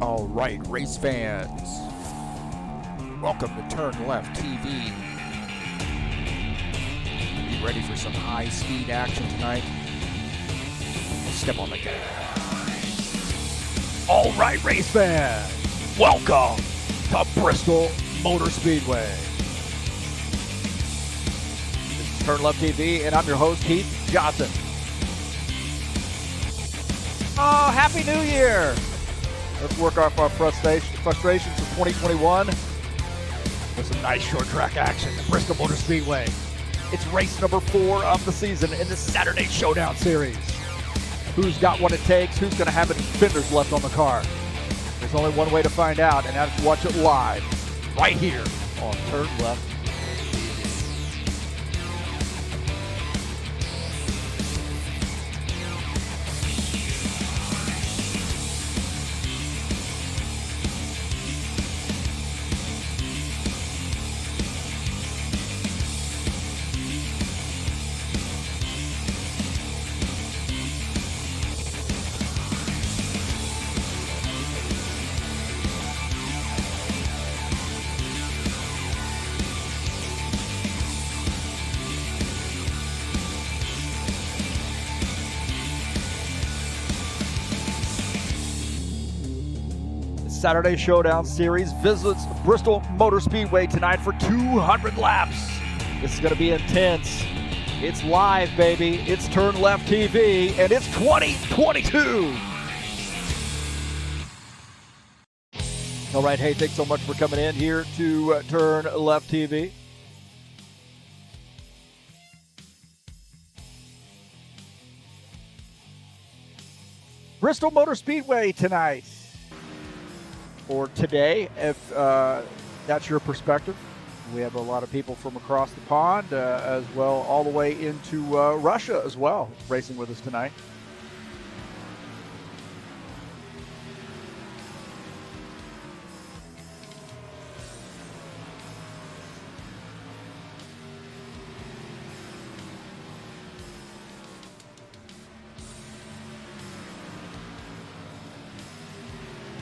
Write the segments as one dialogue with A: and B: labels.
A: All right, race fans, welcome to TurnLeftTV. You ready for some high-speed action tonight? Step on the gas. All right, race fans, welcome to Bristol Motor Speedway. This is TurnLeftTV, and I'm your host, Heath Johnson. Oh, Happy New Year! Let's work off our frustrations of 2021 with some nice short track action at Bristol Motor Speedway. It's race number 4 of the season in the Saturday Showdown series. Who's got what it takes? Who's going to have any fenders left on the car? There's only one way to find out, and that's to watch it live right here on TurnLeft. Saturday Showdown Series visits Bristol Motor Speedway tonight for 200 laps. This is going to be intense. It's live, baby. It's TurnLeftTV, and it's 2022. All right, hey, thanks so much for coming in here to TurnLeftTV. Bristol Motor Speedway tonight. Or today, if that's your perspective. We have a lot of people from across the pond, as well, all the way into Russia as well, racing with us tonight.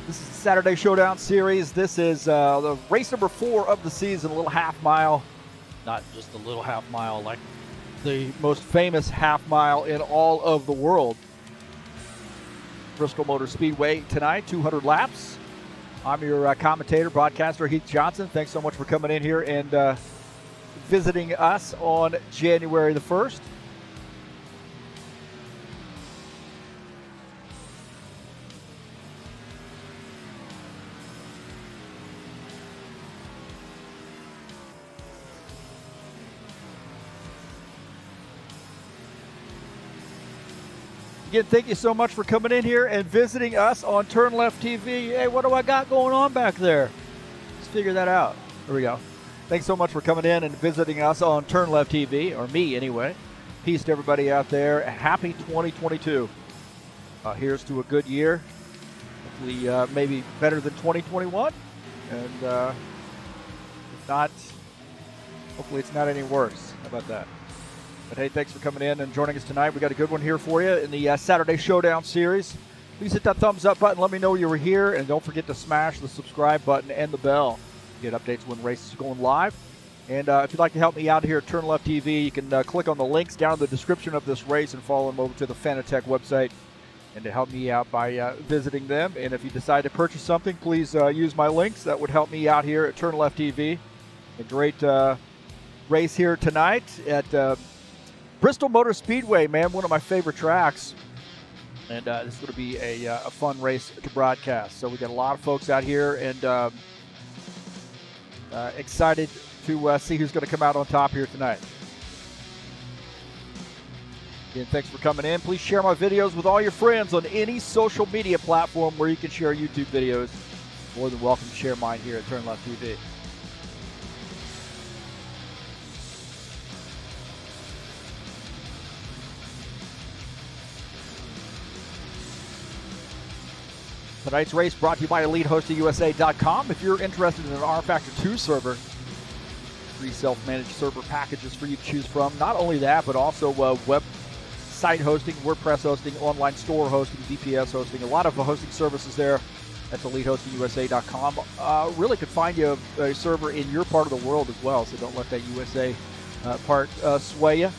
A: This is the Saturday Showdown Series. This is the race number 4 of the season, a little half mile. Not just a little half mile, like the most famous half mile in all of the world. Bristol Motor Speedway tonight, 200 laps. I'm your commentator, broadcaster, Heath Johnson. Thanks so much for coming in here and visiting us on January the 1st. Again, thank you so much for coming in here and visiting us on TurnLeftTV. Hey, what do I got going on back there? Let's figure that out. There we go. Thanks so much for coming in and visiting us on TurnLeftTV, or me anyway. Peace to everybody out there. Happy 2022. Here's to a good year. Hopefully, maybe better than 2021. And if not, hopefully it's not any worse. How about that? But hey, thanks for coming in and joining us tonight. We got a good one here for you in the Saturday Showdown Series. Please hit that thumbs up button. Let me know you were here. And don't forget to smash the subscribe button and the bell to get updates when races are going live. And if you'd like to help me out here at TurnLeftTV, you can click on the links down in the description of this race and follow them over to the Fanatec website and to help me out by visiting them. And if you decide to purchase something, please use my links. That would help me out here at TurnLeftTV. A great race here tonight at Bristol Motor Speedway, man, one of my favorite tracks. And this is going to be a fun race to broadcast. So we got a lot of folks out here and excited to see who's going to come out on top here tonight. Again, thanks for coming in. Please share my videos with all your friends on any social media platform where you can share YouTube videos. More than welcome to share mine here at TurnLeftTV. Tonight's race brought to you by EliteHostingUSA.com. If you're interested in an rFactor 2 server, free self-managed server packages for you to choose from. Not only that, but also web site hosting, WordPress hosting, online store hosting, VPS hosting, a lot of hosting services there. That's EliteHostingUSA.com. Really could find you a server in your part of the world as well, so don't let that USA part sway you.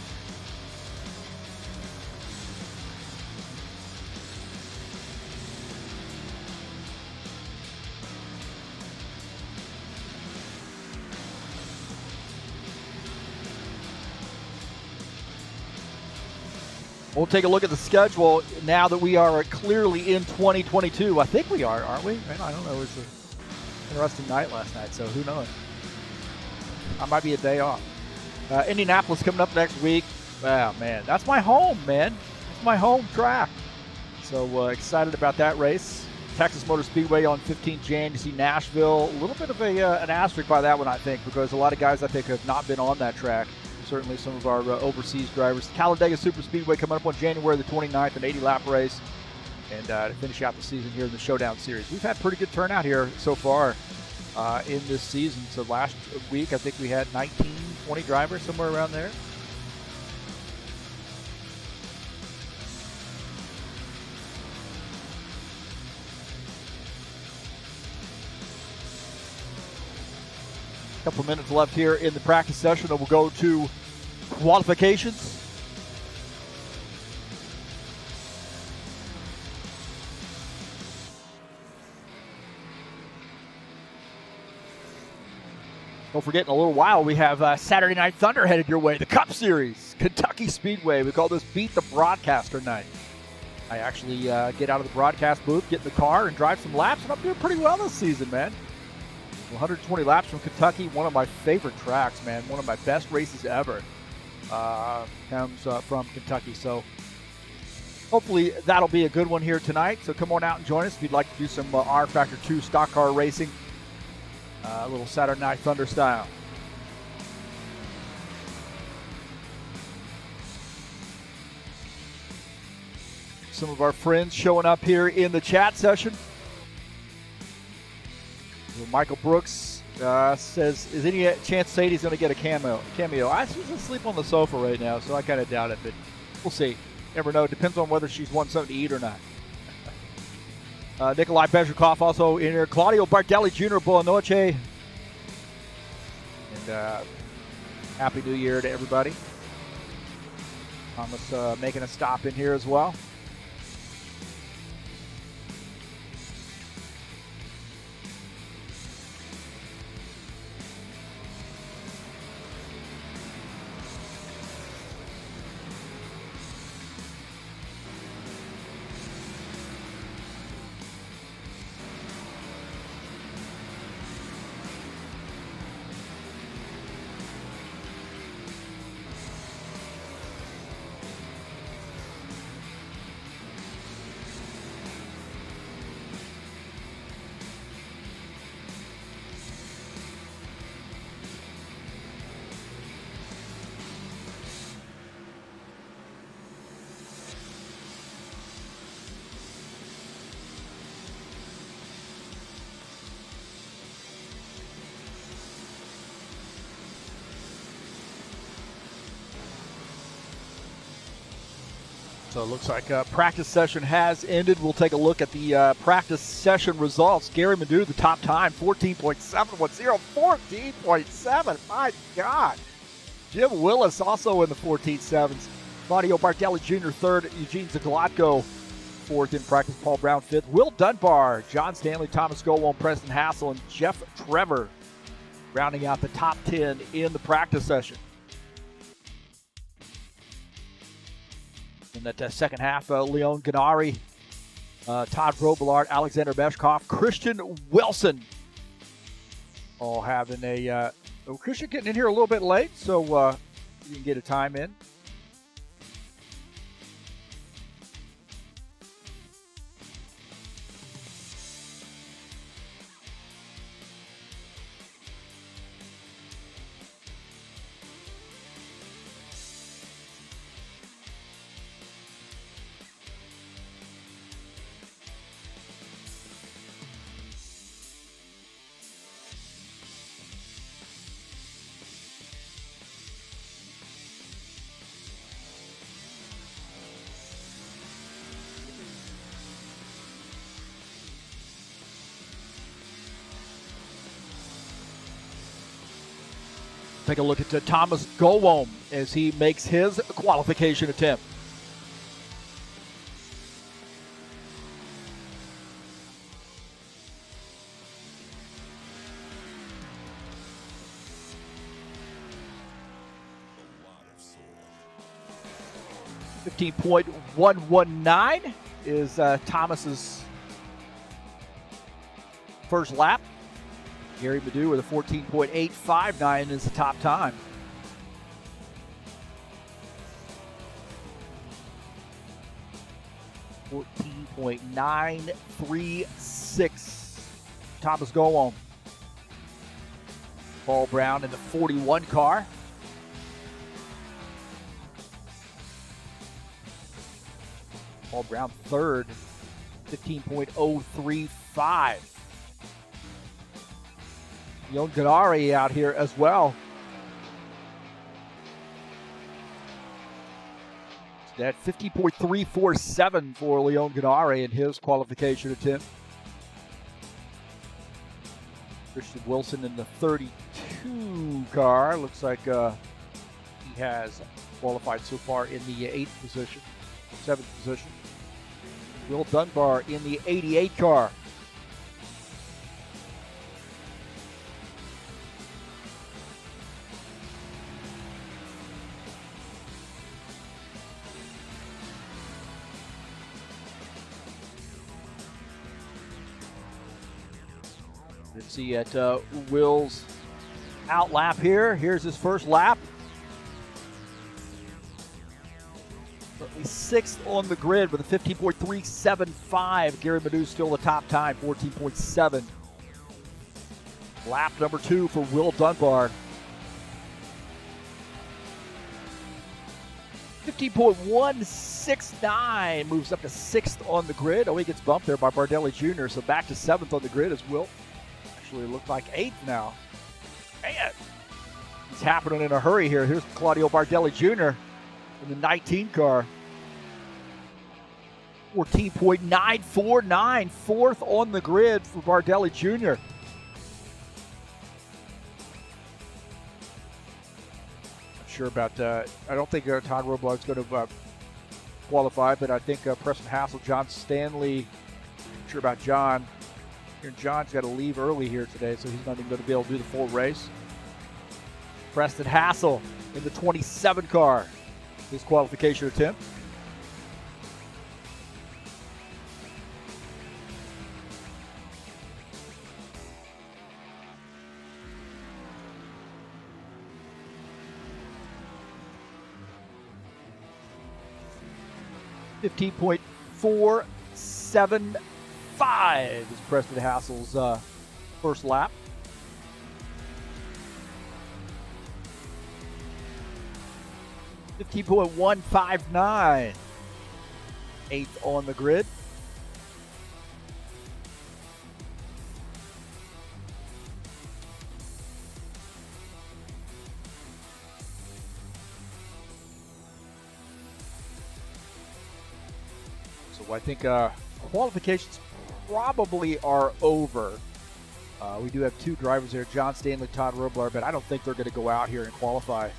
A: We'll take a look at the schedule now that we are clearly in 2022. I think we are, aren't we? I don't know. It was an interesting night last night, so who knows? I might be a day off. Indianapolis coming up next week. Wow, man. That's my home, man. It's my home track. So excited about that race. Texas Motor Speedway on 15th Jan. You see Nashville. A little bit of an asterisk by that one, I think, because a lot of guys, I think, have not been on that track. Certainly some of our overseas drivers. Talladega Super Speedway coming up on January the 29th, an 80-lap race. And to finish out the season here in the Showdown Series. We've had pretty good turnout here so far in this season. So last week, I think we had 19, 20 drivers, somewhere around there. Couple minutes left here in the practice session, and we'll go to qualifications. Don't forget, in a little while, we have Saturday Night Thunder headed your way, the Cup Series, Kentucky Speedway. We call this Beat the Broadcaster Night. I actually get out of the broadcast booth, get in the car, and drive some laps, and I'm doing pretty well this season, man. 120 laps from Kentucky, one of my favorite tracks, man. One of my best races ever comes from Kentucky. So hopefully that'll be a good one here tonight. So come on out and join us if you'd like to do some rFactor 2 stock car racing. A little Saturday Night Thunder style. Some of our friends showing up here in the chat session. Michael Brooks says, is any chance Sadie's going to get a cameo? She's asleep on the sofa right now, so I kind of doubt it, but we'll see. Never know. Depends on whether she's won something to eat or not. Nikolai Bezhikov also in here. Claudio Bardelli Jr., Buona Noche. And Happy New Year to everybody. Thomas making a stop in here as well. So it looks like practice session has ended. We'll take a look at the practice session results. Gary Madu, the top time, 14.710, 14.7. My God. Jim Willis also in the 14.7s. Claudio Bardelli Jr. third. Eugene Zaglotko fourth in practice. Paul Brown fifth. Will Dunbar, John Stanley, Thomas Gowon, Preston Hassel, and Jeff Trevor rounding out the top 10 in the practice session. In that second half, Leon Ganari, Todd Robillard, Alexander Beshkoff, Christian Wilson all having a Christian getting in here a little bit late, so you can get a time in. Take a look at Thomas Gowom as he makes his qualification attempt. .119 is Thomas's first lap. Gary Madu with a 14.859 is the top time. .936. Thomas Gowom. Paul Brown in the 41 car. Paul Brown third, 15.035. Leon Gadari out here as well. That 50.347 for Leon Gadari in his qualification attempt. Christian Wilson in the 32 car. Looks like he has qualified so far in the 8th position, 7th position. Will Dunbar in the 88 car. Let's see at Will's out lap here. Here's his first lap. Currently 6th on the grid with a 15.375. Gary Madu still the top time, 14.7. Lap number 2 for Will Dunbar. 15.169, moves up to 6th on the grid. Oh, he gets bumped there by Bardelli Jr., so back to 7th on the grid as Will. Actually look like 8th now. Man, it's happening in a hurry here. Here's Claudio Bardelli Jr. in the 19 car. 14.949, 4th on the grid for Bardelli Jr. Not sure about I don't think Todd Roblox's going to qualify, but I think Preston Hassel, John Stanley, not sure about John. John's got to leave early here today, so he's not even going to be able to do the full race. Preston Hassel in the 27 car, his qualification attempt. .475 is Preston Hassel's first lap. .159, 8th on the grid. So I think qualifications probably are over. We do have 2 drivers there, John Stanley, Todd Roblar, but I don't think they're going to go out here and qualify.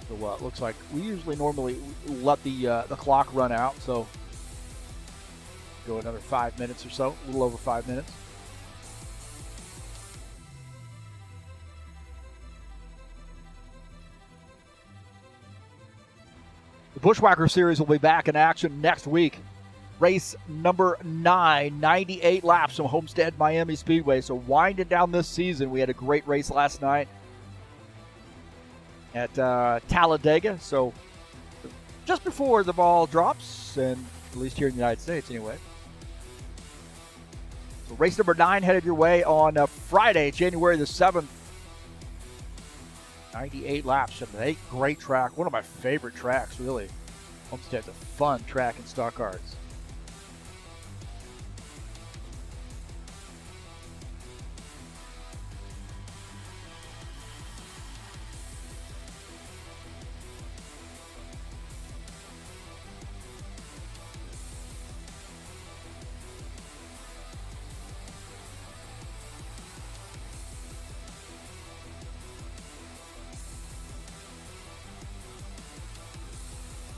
A: So it looks like we usually normally let the clock run out, so go another 5 minutes or so, a little over 5 minutes. The Bushwhacker Series will be back in action next week. Race number 9, 98 laps from Homestead Miami Speedway. So winding down this season, we had a great race last night at Talladega. So just before the ball drops, and at least here in the United States anyway. So race number 9 headed your way on Friday, January the 7th. 98 laps, a great track. One of my favorite tracks, really. Homestead's a fun track in stock cars.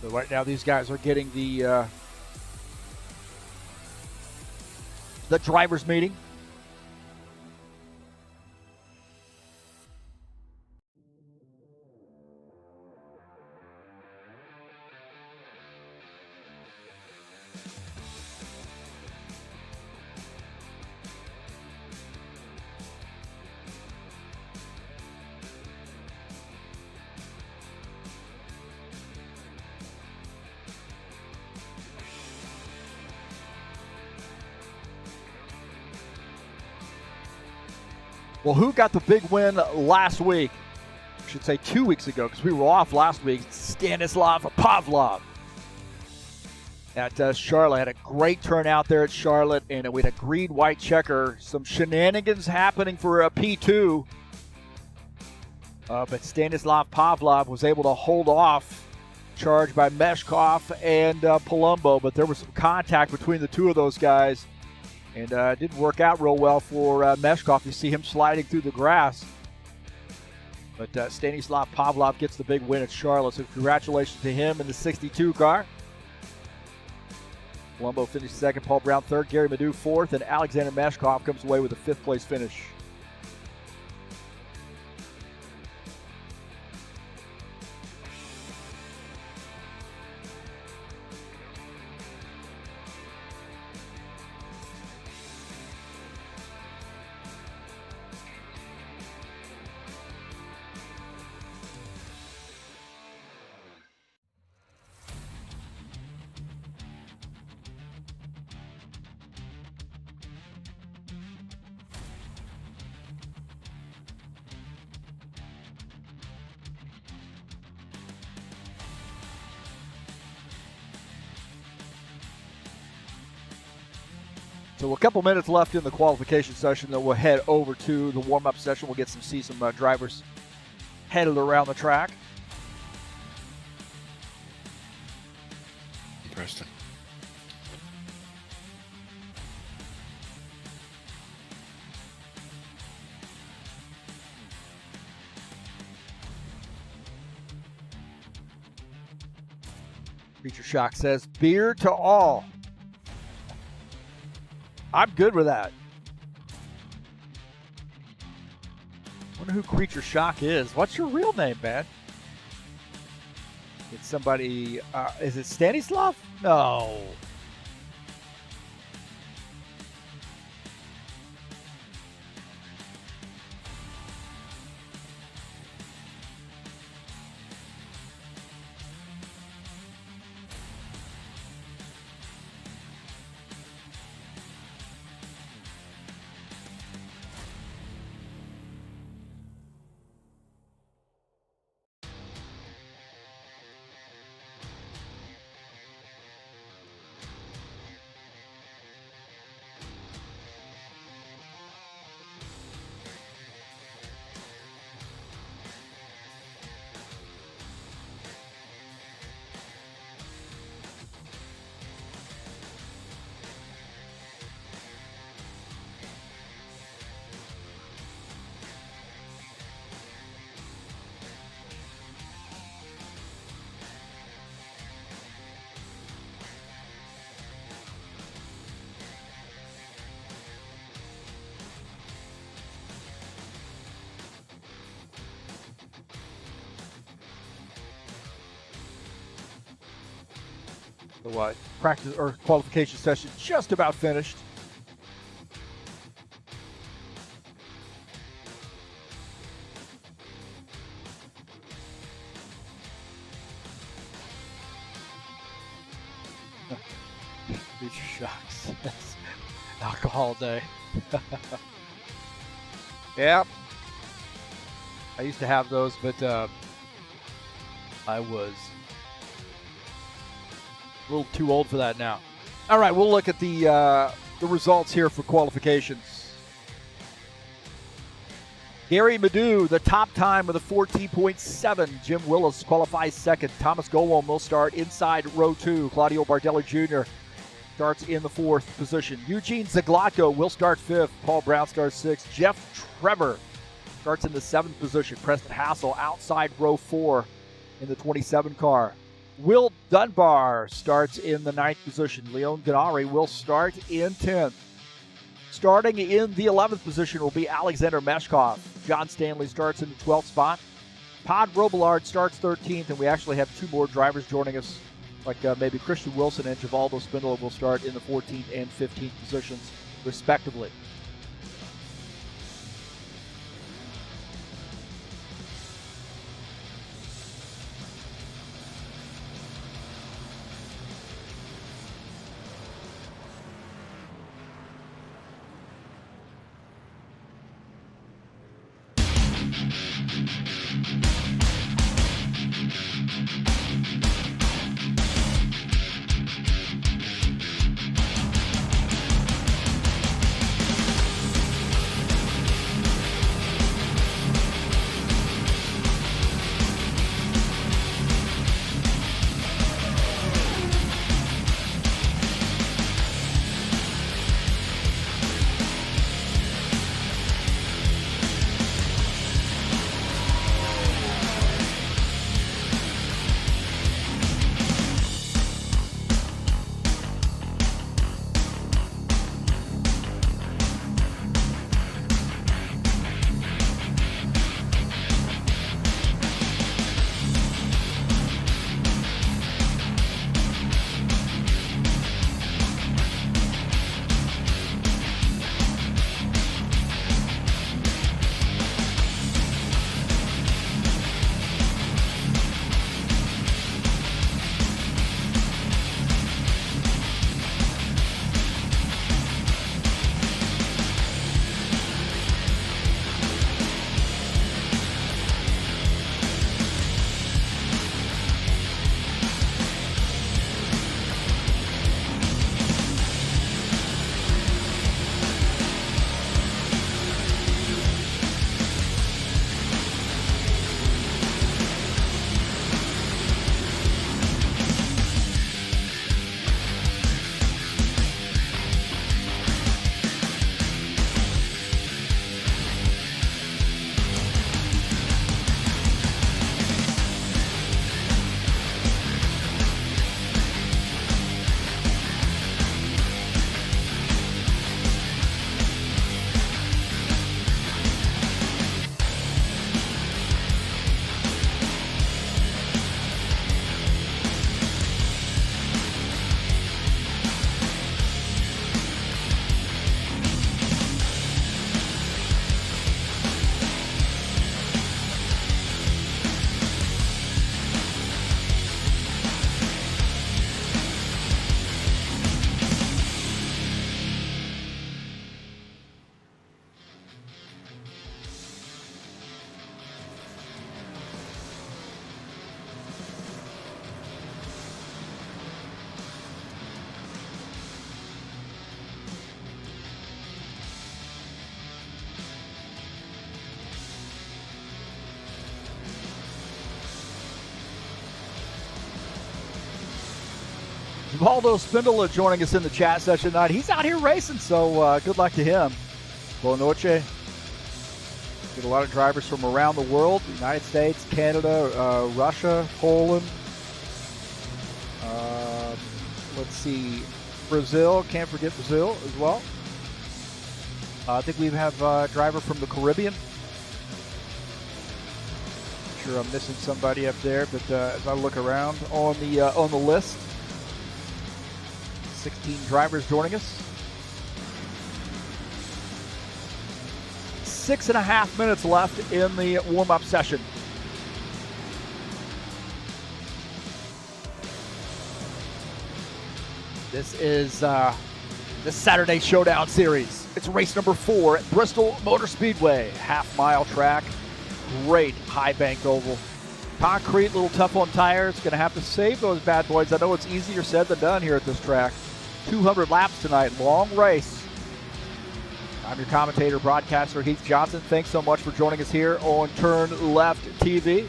A: So right now these guys are getting the drivers' meeting. Well, who got the big win last week? I should say 2 weeks ago, because we were off last week. Stanislav Pavlov at Charlotte. Had a great turnout there at Charlotte, and we had a green-white checker. Some shenanigans happening for a P2. But Stanislav Pavlov was able to hold off charge by Meshkov and Palumbo, but there was some contact between the two of those guys. And it didn't work out real well for Meshkov. You see him sliding through the grass. But Stanislav Pavlov gets the big win at Charlotte. So congratulations to him in the 62 car. Palumbo finished second, Paul Brown third, Gary Madu fourth, and Alexander Meshkov comes away with a fifth place finish. So a couple minutes left in the qualification session, then we'll head over to the warm-up session. We'll see some drivers headed around the track.
B: Preston.
A: Creature Shock says, beer to all. I'm good with that. Wonder who Creature Shock is. What's your real name, man? It's somebody, is it Stanislav? No. The practice or qualification session just about finished. Creature Shocks. Alcohol day. Yeah. I used to have those, but I was a little too old for that now. All right, we'll look at the results here for qualifications. Gary Madu, the top time with a 14.7. Jim Willis qualifies second. Thomas Golom will start inside row 2. Claudio Bardelli Jr. starts in the 4th position. Eugene Zaglotko will start 5th. Paul Brown starts 6th. Jeff Trevor starts in the 7th position. Preston Hassel outside row 4 in the 27 car. Will Dunbar starts in the 9th position. Leon Ganari will start in 10th. Starting in the 11th position will be Alexander Meshkov. John Stanley starts in the 12th spot. Pod Robillard starts 13th, and we actually have 2 more drivers joining us, like maybe Christian Wilson and Givaldo Spindola will start in the 14th and 15th positions, respectively. Givaldo Spindola joining us in the chat session tonight. He's out here racing, so good luck to him. Buona noche. Get a lot of drivers from around the world, the United States, Canada, Russia, Poland. Let's see, Brazil. Can't forget Brazil as well. I think we have a driver from the Caribbean. Sure, I'm missing somebody up there, but as I look around on the list, 16 drivers joining us. 6.5 minutes left in the warm-up session. This is the Saturday Showdown Series. It's race number 4 at Bristol Motor Speedway. Half-mile track, great high-banked oval. Concrete, a little tough on tires. Going to have to save those bad boys. I know it's easier said than done here at this track. 200 laps tonight, long race. I'm your commentator, broadcaster, Heath Johnson. Thanks so much for joining us here on TurnLeftTV.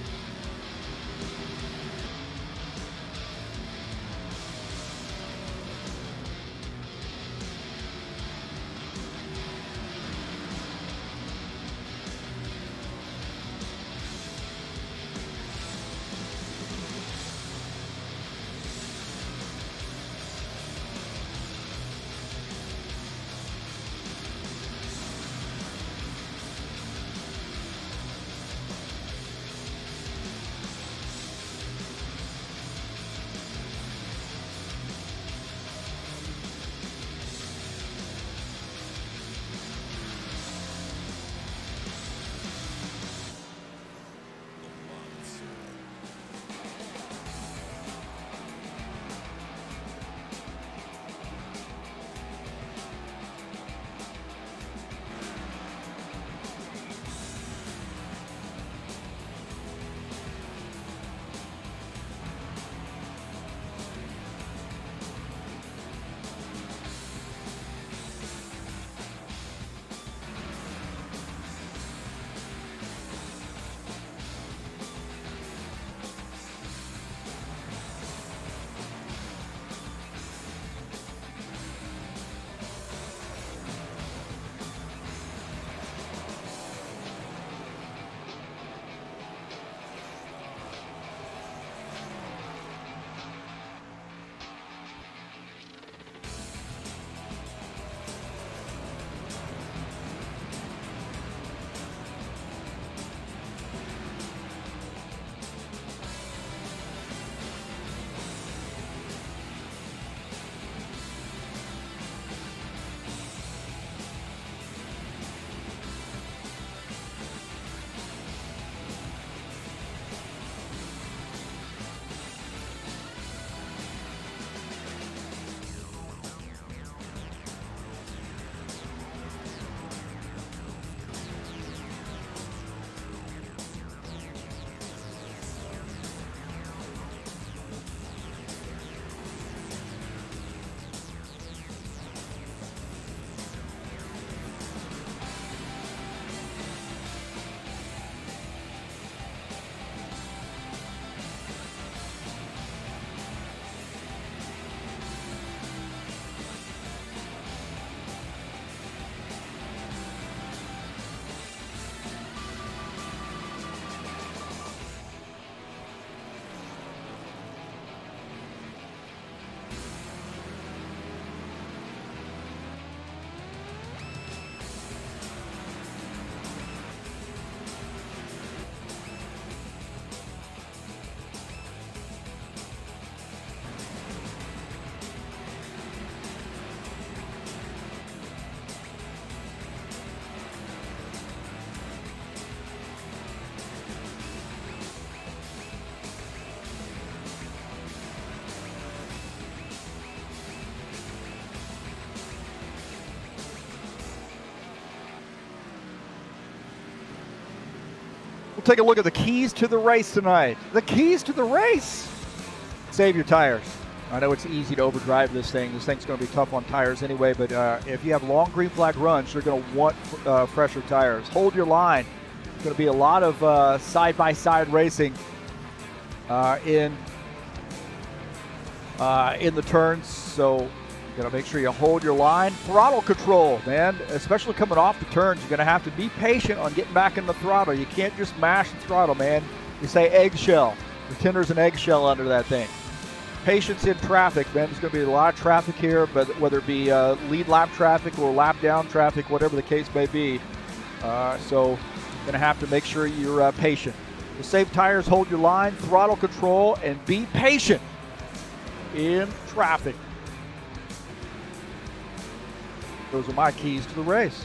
A: take a look at the keys to the race tonight. The keys to the race. Save your tires. I know it's easy to overdrive this thing. This thing's going to be tough on tires anyway, but if you have long green flag runs, you're going to want fresher tires. Hold your line. It's going to be a lot of side-by-side racing in the turns, so you got to make sure you hold your line. Throttle control, man, especially coming off the turns. You're going to have to be patient on getting back in the throttle. You can't just mash the throttle, man. You say eggshell. Pretend there's an eggshell under that thing. Patience in traffic, man. There's going to be a lot of traffic here, but whether it be lead lap traffic or lap down traffic, whatever the case may be. So you're going to have to make sure you're patient. To save tires, hold your line, throttle control, and be patient in traffic. Those are my keys to the race.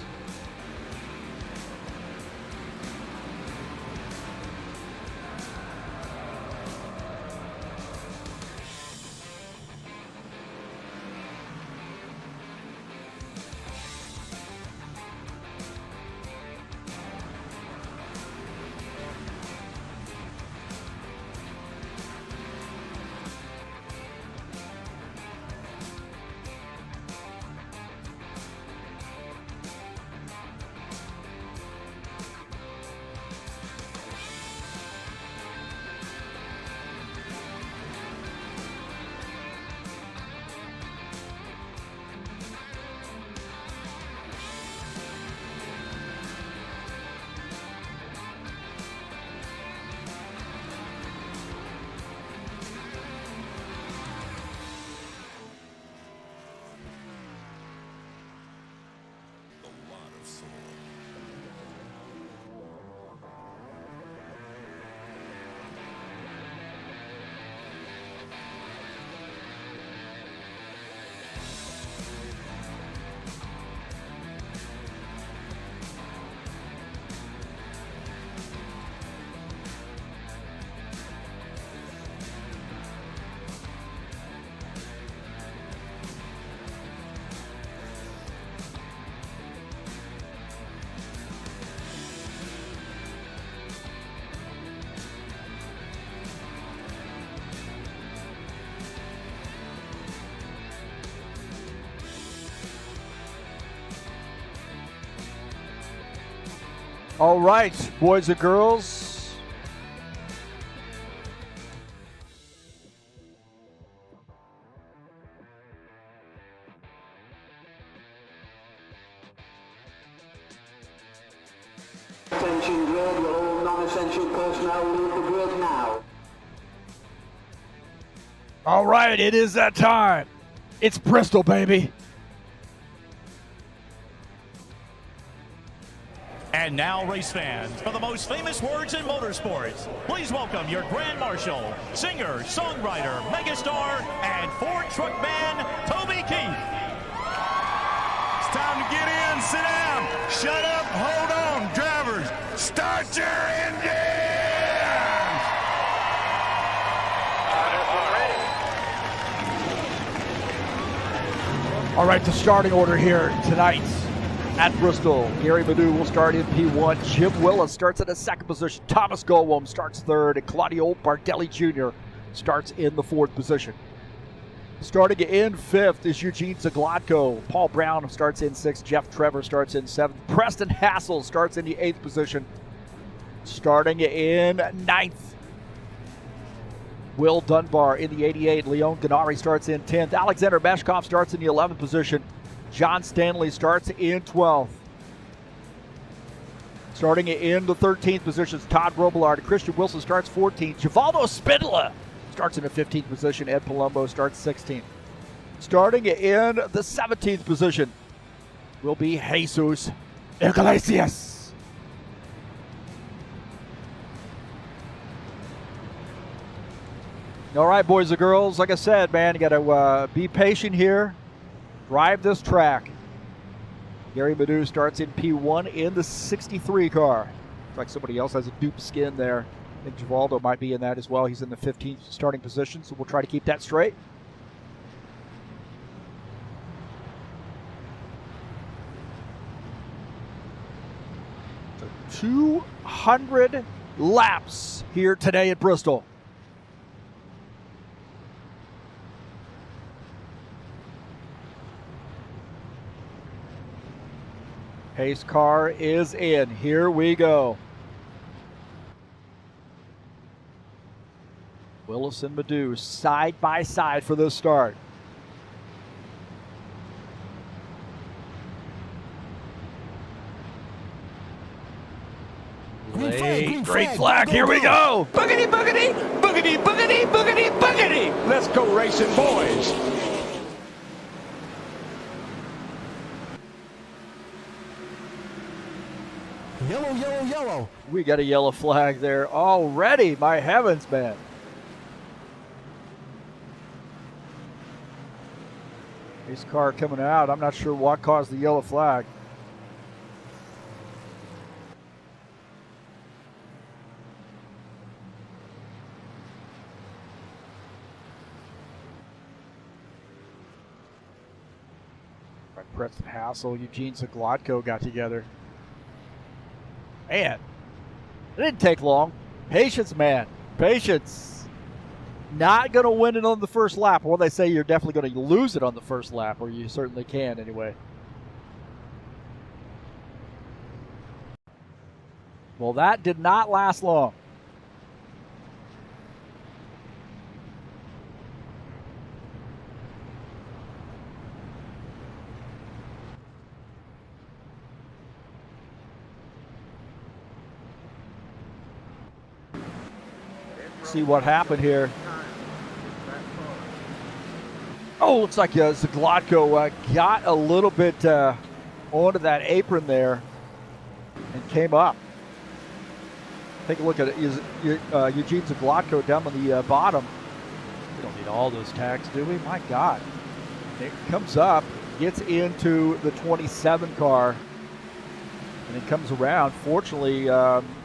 A: All right, boys and girls.
B: Attention grid, will all non-essential personnel leave the grid now.
A: All right, it is that time. It's Bristol, baby.
C: And now, race fans, for the most famous words in motorsports, please welcome your Grand Marshal, singer, songwriter, megastar, and Ford truck man, Toby Keith.
D: It's time to get in, sit down, shut up, hold on, drivers, start your engines!
A: All right, the starting order here tonight. At Bristol, Gary Madu will start in P1. Jim Willis starts at the second position. Thomas Goldwam starts third. And Claudio Bardelli Jr. starts in the fourth position. Starting in fifth is Eugene Zaglotko. Paul Brown starts in sixth. Jeff Trevor starts in seventh. Preston Hassel starts in the eighth position. Starting in ninth, Will Dunbar in the 88. Leon Ganari starts in 10th. Alexander Meshkov starts in the 11th position. John Stanley starts in 12th. Starting in the 13th positions, Todd Robillard. Christian Wilson starts 14th. Givaldo Spindler starts in the 15th position. Ed Palumbo starts 16th. Starting in the 17th position will be Jesus Iglesias. All right, boys and girls, like I said, man, you got to be patient here. Drive this track. Gary Madu starts in P1 in the 63 car. Looks like somebody else has a dupe skin there. I think Givaldo might be in that as well. He's in the 15th starting position, so we'll try to keep that straight. So 200 laps here today at Bristol. Pace car is in. Here we go. Willis and Madu side by side for this start. Green flag, here we go.
D: Boogity, boogity, boogity, boogity, boogity, boogity. Let's go racing, boys.
E: Yellow, yellow, yellow.
A: We got a yellow flag there already. My heavens, man. This car coming out. I'm not sure what caused the yellow flag. Preston Hassel, Eugene Zaglotko got together. Man, it didn't take long. Patience, man. Patience. Not going to win it on the first lap. Well, they say you're definitely going to lose it on the first lap, or you certainly can anyway. Well, that did not last long. See what happened here. Oh, looks like Zaglotko got a little bit onto that apron there and came up. Take a look at it. Eugene Zaglotko down on the bottom. We don't need all those tags, do we? My God. It comes up, gets into the 27 car, and it comes around. Fortunately,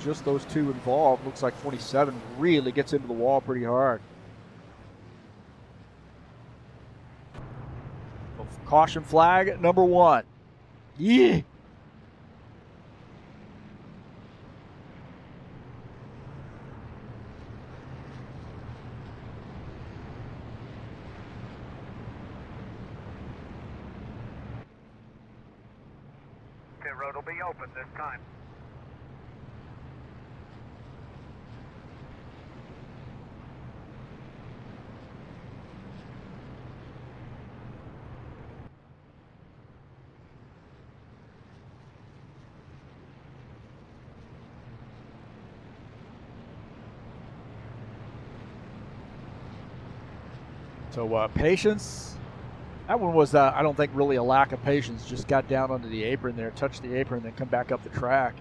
A: just those two involved. Looks like 27 really gets into the wall pretty hard. Caution flag number 1. Yeah.
F: Pit road will be open this time.
A: So patience. That one was, I don't think, really a lack of patience. Just got down onto the apron there, touched the apron, then come back up the track.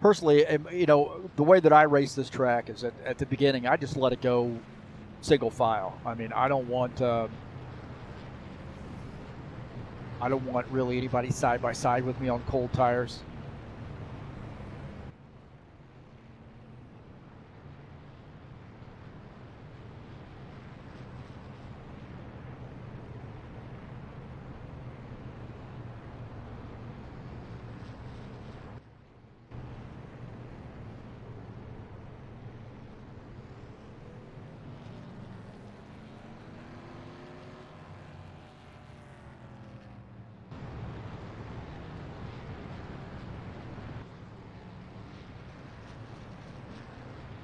A: Personally, you know, the way that I race this track is at the beginning, I just let it go single file. I mean, I don't want really anybody side by side with me on cold tires.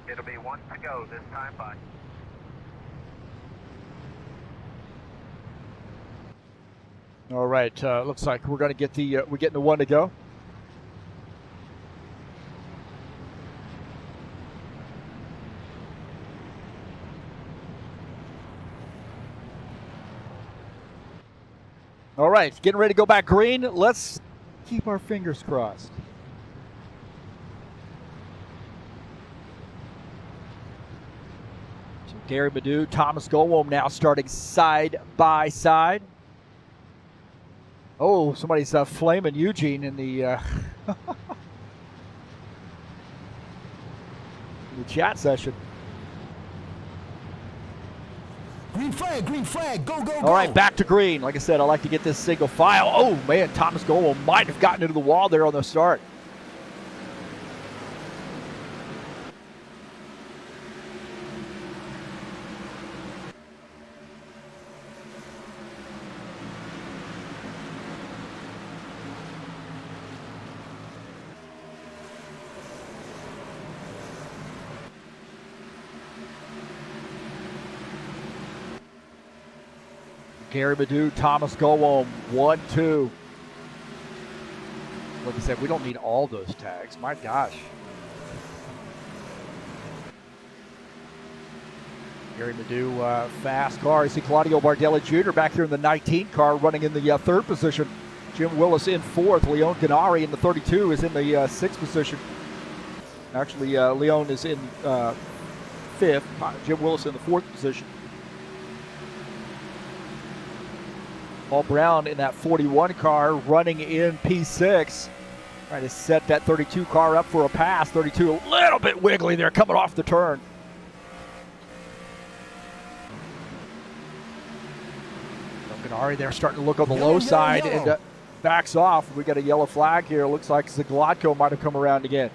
F: It'll be 1 to go this time by.
A: All right, looks like we're going to get we're getting the 1 to go. All right, getting ready to go back green. Let's keep our fingers crossed. So Gary Madu, Thomas Golwom now starting side by side. Oh, somebody's flaming Eugene in the, in the chat session.
E: Green flag, go, go, go.
A: All right, back to green. Like I said, I like to get this single file. Oh, man, Thomas Gowell might have gotten into the wall there on the start. Gary Madu, Thomas Gowell, 1-2. Like I said, we don't need all those tags. My gosh. Gary Madu, fast car. You see Claudio Bardelli Jr. back here in the 19 car running in the third position. Jim Willis in fourth. Leon Ganari in the 32 is in the sixth position. Actually, Leon is in fifth. Jim Willis in the fourth position. Paul Brown in that 41 car running in P6. Trying to set that 32 car up for a pass. 32 a little bit wiggly there coming off the turn. Ganari there starting to look on the low side and backs off. We got a yellow flag here. Looks like Zaglotko might have come around again.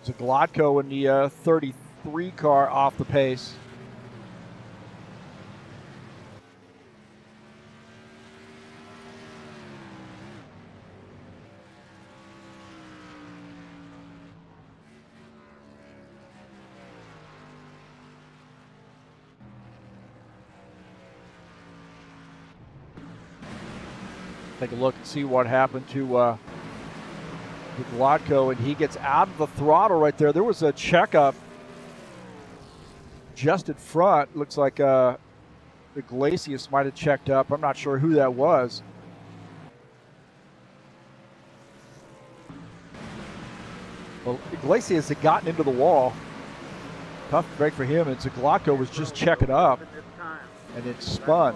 A: Zaglotko in the 33 car off the pace. Take a look and see what happened to Zaglotko, and he gets out of the throttle right there. There was a checkup just in front. Looks like Iglesias might have checked up. I'm not sure who that was. Well, Iglesias had gotten into the wall. Tough break for him, and Zaglotko was just checking up, and it spun.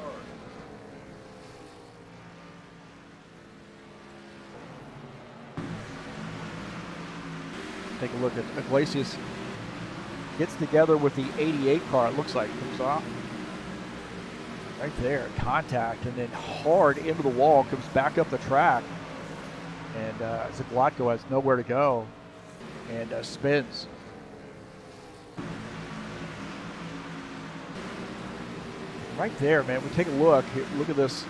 A: Take a look at Iglesias. Gets together with the 88 car, it looks like. Comes off. Right there, contact, and then hard into the wall, comes back up the track. And Zaglotko has nowhere to go and spins. Right there, man, we take a look. Here, look at this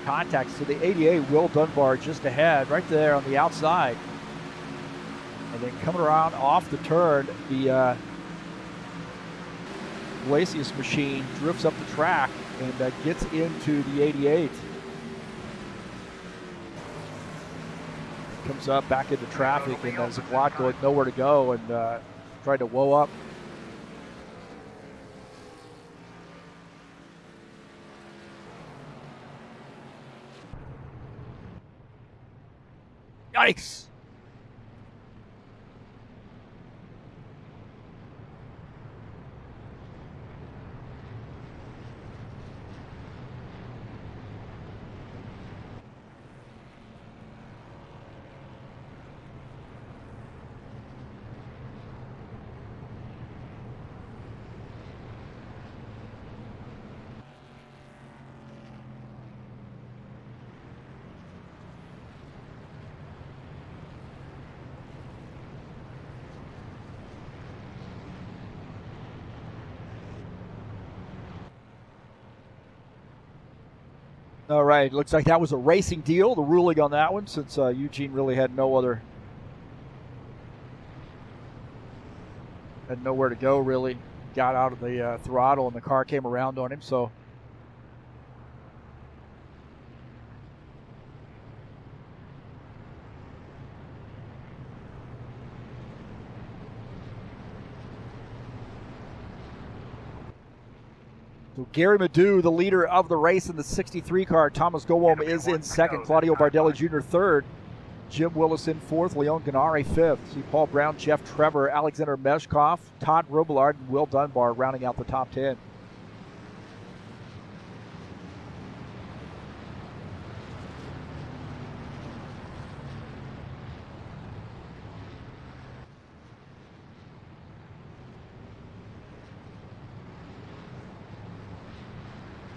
A: contact. So the 88, Will Dunbar just ahead, right there on the outside. And then coming around off the turn, the Iglesias machine drifts up the track and gets into the 88. Comes up back into traffic, and Zaglotko had nowhere to go and tried to woe up. Yikes! All right, looks like that was a racing deal, the ruling on that one, since Eugene really had nowhere to go, really. Got out of the throttle and the car came around on him, so. So Gary Madu, the leader of the race in the 63 car. Thomas Gowell is in second. Claudio Bardelli Jr. third. Jim Willis in fourth. Leon Ganari fifth. See Paul Brown, Jeff Trevor, Alexander Meshkov, Todd Robillard, and Will Dunbar rounding out the top 10.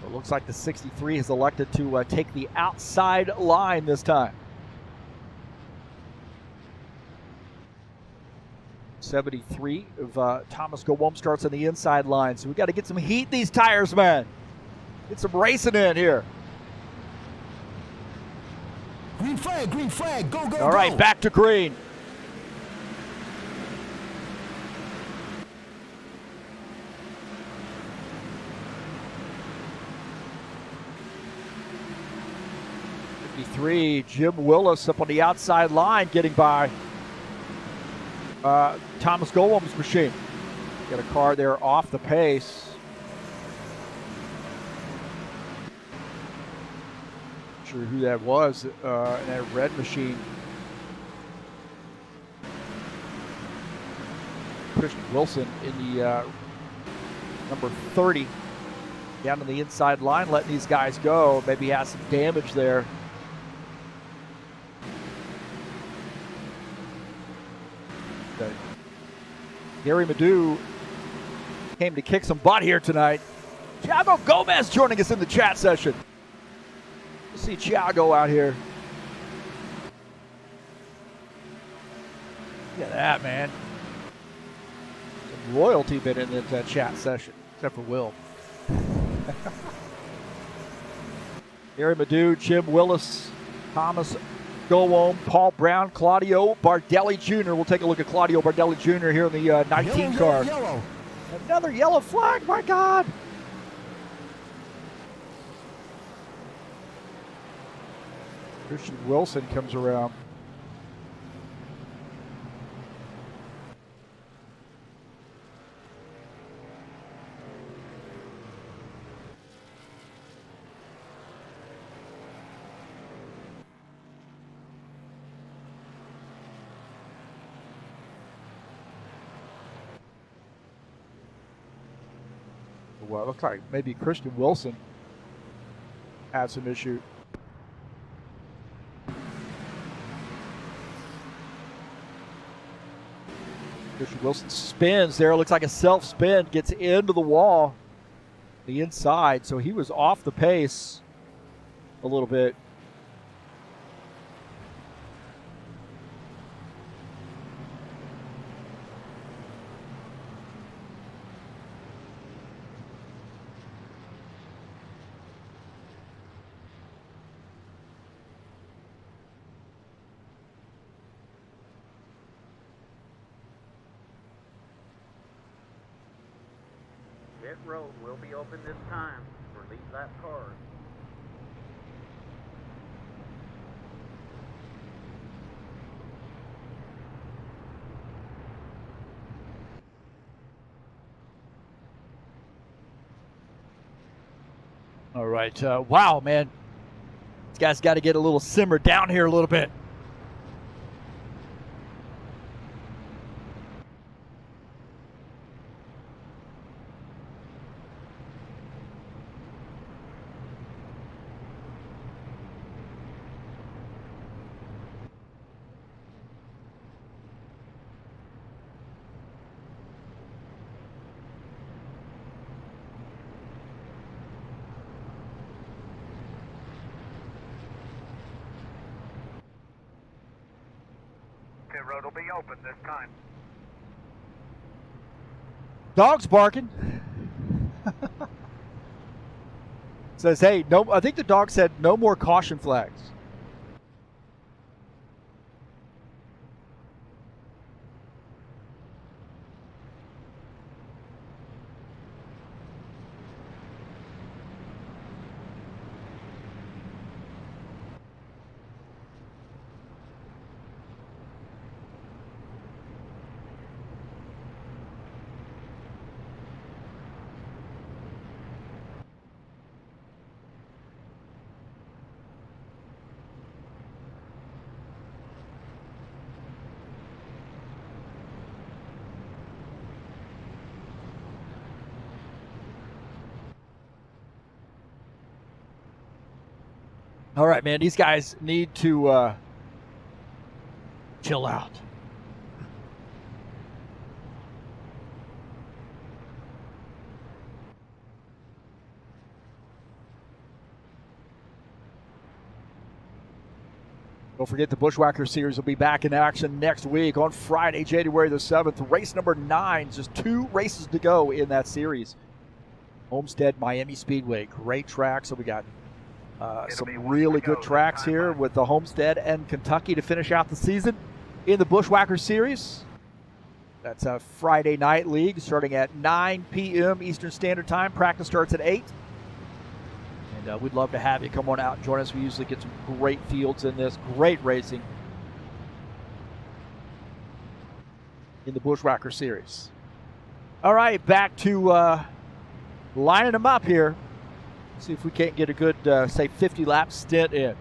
A: It looks like the 63 has elected to take the outside line this time. 73 of Thomas Gowom starts on the inside line. So we got to get some heat these tires, man. Get some racing in here.
E: Green flag, go, go,
A: All right,
E: go.
A: back to green. Jim Willis up on the outside line getting by Thomas Gowom's machine. Got a car there off the pace. Not sure who that was in that red machine. Christian Wilson in the number 30 down on the inside line, letting these guys go. Maybe he has some damage there. Gary Madu came to kick some butt here tonight. Thiago Gomez joining us in the chat session. We'll see Thiago out here. Look at that, man. Some royalty been in that chat session, except for Will. Gary Madu, Jim Willis, Thomas Gowom, Paul Brown, Claudio Bardelli Jr. We'll take a look at Claudio Bardelli Jr. here in the 19 car.
E: Yellow.
A: Another yellow flag, my God. Christian Wilson comes around. Well, it looks like maybe Christian Wilson had some issue. Christian Wilson spins there. Looks like a self-spin. Gets into the wall, the inside. So he was off the pace a little bit.
G: Pit road will be open this time for lead lap cars.
A: All right. Wow, man. This guy's got to get a little simmered down here a little bit.
F: Pit road will be open this time.
A: Dog's barking. Says, hey, no. I think the dog said no more caution flags. All right, man, these guys need to chill out. Don't forget the Bushwhacker Series will be back in action next week on Friday, January the 7th. Race number 9, just 2 races to go in that series. Homestead, Miami Speedway, great track. So we got some really good tracks here with the Homestead and Kentucky to finish out the season in the Bushwhacker Series. That's a Friday night league starting at 9 p.m. Eastern Standard Time. Practice starts at 8. And we'd love to have you come on out and join us. We usually get some great fields in this, great racing in the Bushwhacker Series. All right, back to lining them up here. See if we can't get a good, say, 50-lap stint in.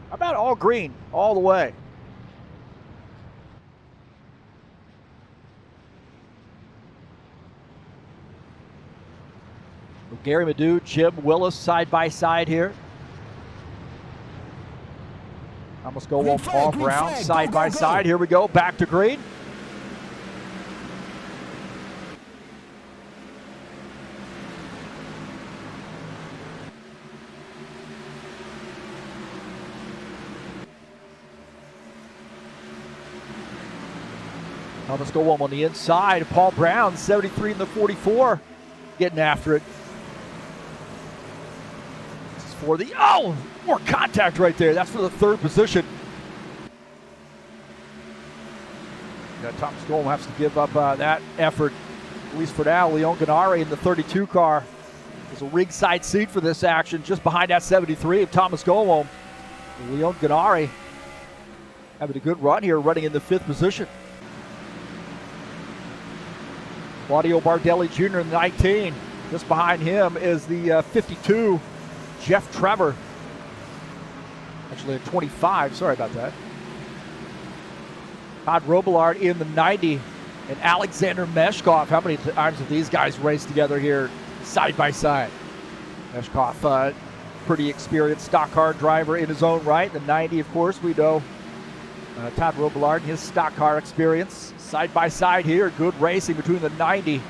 A: How about all green all the way? Gary Madu, Jim Willis side by side here. Almost go on Paul Brown side by side. Here we go, back to green. Let's go on the inside. Paul Brown, 73 in the 44, getting after it. This is for the, more contact right there. That's for the 3rd position. Thomas Golem has to give up that effort, at least for now. Leon Ganari in the 32 car. There's a ringside seat for this action just behind that 73 of Thomas Golem. Leon Ganari having a good run here, running in the 5th position. Claudio Bardelli Jr. in the 19. Just behind him is the 52, Jeff Trevor. Actually a 25, sorry about that. Todd Robillard in the 90. And Alexander Meshkov. How many times have these guys raced together here side by side? Meshkov, pretty experienced stock car driver in his own right. The 90, of course, we know Todd Robillard and his stock car experience. Side by side here, good racing between the 90